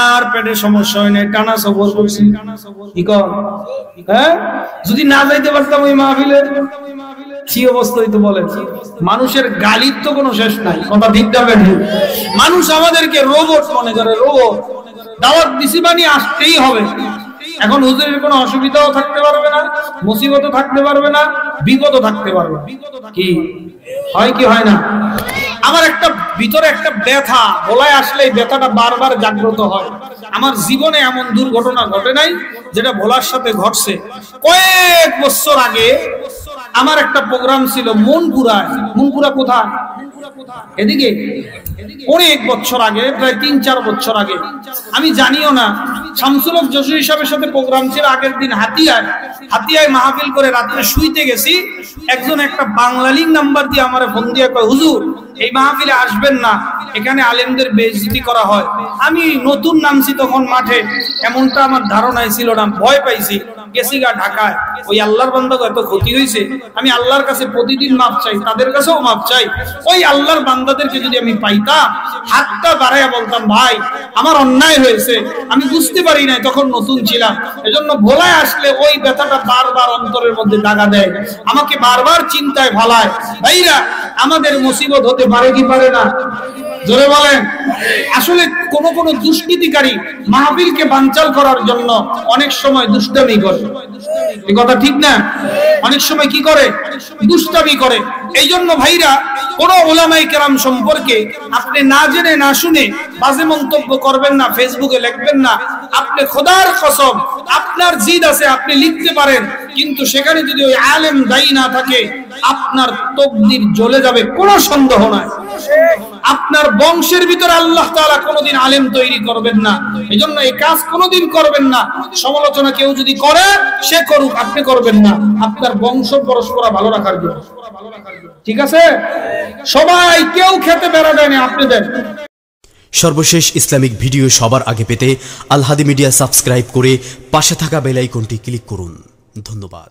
Speaker 1: আর পেটের সমস্যা হয় নাই, টানা সফর করছি। কি কর, হ্যাঁ যদি না যাইতে পারতাম ওই মাহফিলে, কি অবস্থা হইতো বলেন? মানুষের গালির তো কোনো শেষ নাই, কথা ঠিক না বেঠিক? মানুষ আমাদেরকে রোবট মনে করে, রোবট। দাওয়াত দিছি মানে আসতেই হবে। এখন হুজুরের কোনো অসুবিধাও থাকতে পারবে না, মুসিবতও থাকতে পারবে না, বিপদও থাকতে পারবে। কি হয় কি হয় না? আমার একটা ভিতরে একটা ব্যথা, বলায় আসলে ব্যথাটা বারবার জাগ্রত হয়। আমার জীবনে এমন দুর্ঘটনা ঘটে নাই যেটা ভোলার সাথে ঘটছে। কয়েক বছর আগে আমার একটা প্রোগ্রাম ছিল মনপুরায়। মনপুরা কোথায়? এদিকে। অনেক বছর আগে, প্রায় 3-4 বছর আগে, আমি জানিও না, শামসুল হক যশোরী সাহেবের সাথে প্রোগ্রাম ছিল। আগের দিন হাতিয়ায় মাহফিল করে রাত্রে শুইতে গেছি, একজন একটা বাংলালিং নাম্বার দিয়ে আমারে ফোন দিয়ে কয়, হুজুর এই মাহফিলে আসবেন না, এখানে আলেমদের বেইজ্জতি করা হয়। আমি নতুন নামছি তখন মাঠে, এমনটা আমার ধারণাই ছিল না, ভয় পাইছি। গেছি গা ঢাকায়। ওই আল্লাহর বান্দা এত ক্ষতি হয়েছে, আমি আল্লাহর কাছে প্রতিদিন মাপ চাই, তাদের কাছেও মাপ চাই। ওই আল্লাহর বান্দাদেরকে যদি আমি পাইতাম, হাতটা বাড়াইয়া বলতাম, ভাই আমার অন্যায় হয়েছে, আমি বুঝতে পারি নাই, তখন নতুন ছিলাম। এজন্য ভোলায় আসলে ওই ব্যথাটা বারবার অন্তরের মধ্যে দাগা দেয়, আমাকে বারবার চিন্তায় ভালায়। ভাইরা, আমাদের মুসিবত হতে পারে কি পারে না? জোরে বলেন। আসলে কোন কোন দুষ্কৃতিকারী মাহফিলকে বানচাল করার জন্য অনেক সময় দুষ্টামি করে। এই কথা ঠিক না? অনেক সময় কি করে? দুষ্টামি করে। এই জন্য ভাইরা, কোন উলামায়ে কেরাম সম্পর্কে আপনি না জেনে না শুনে বাজে মন্তব্য করবেন না, ফেসবুকে লিখবেন না। আপনি খোদার কসম, আপনার জিদ আছে, আপনি লিখতে পারেন, কিন্তু সেখানে যদি ওই আলেম দায়ী না থাকে আপনার তকদির জ্বলে যাবে, কোনো সন্দেহ নাই। আপনার বংশের ভিতরে আল্লাহ তাআলা কোনোদিন আলেম তৈরি করবেন না। এজন্য এই কাজ কোনোদিন করবেন না। সমালোচনা কেউ যদি করে সে করুক, আপনি করবেন না, আপনার বংশ পরস্পর ভালো রাখার জন্য। ঠিক আছে? সবাই কেউ খেতে বেড়া দেয় না, আপনি দেন।
Speaker 2: সর্বশেষ ইসলামিক ভিডিও সবার আগে পেতে আল হাদি মিডিয়া সাবস্ক্রাইব করে পাশে থাকা বেল আইকনটি ক্লিক করুন। ধন্যবাদ।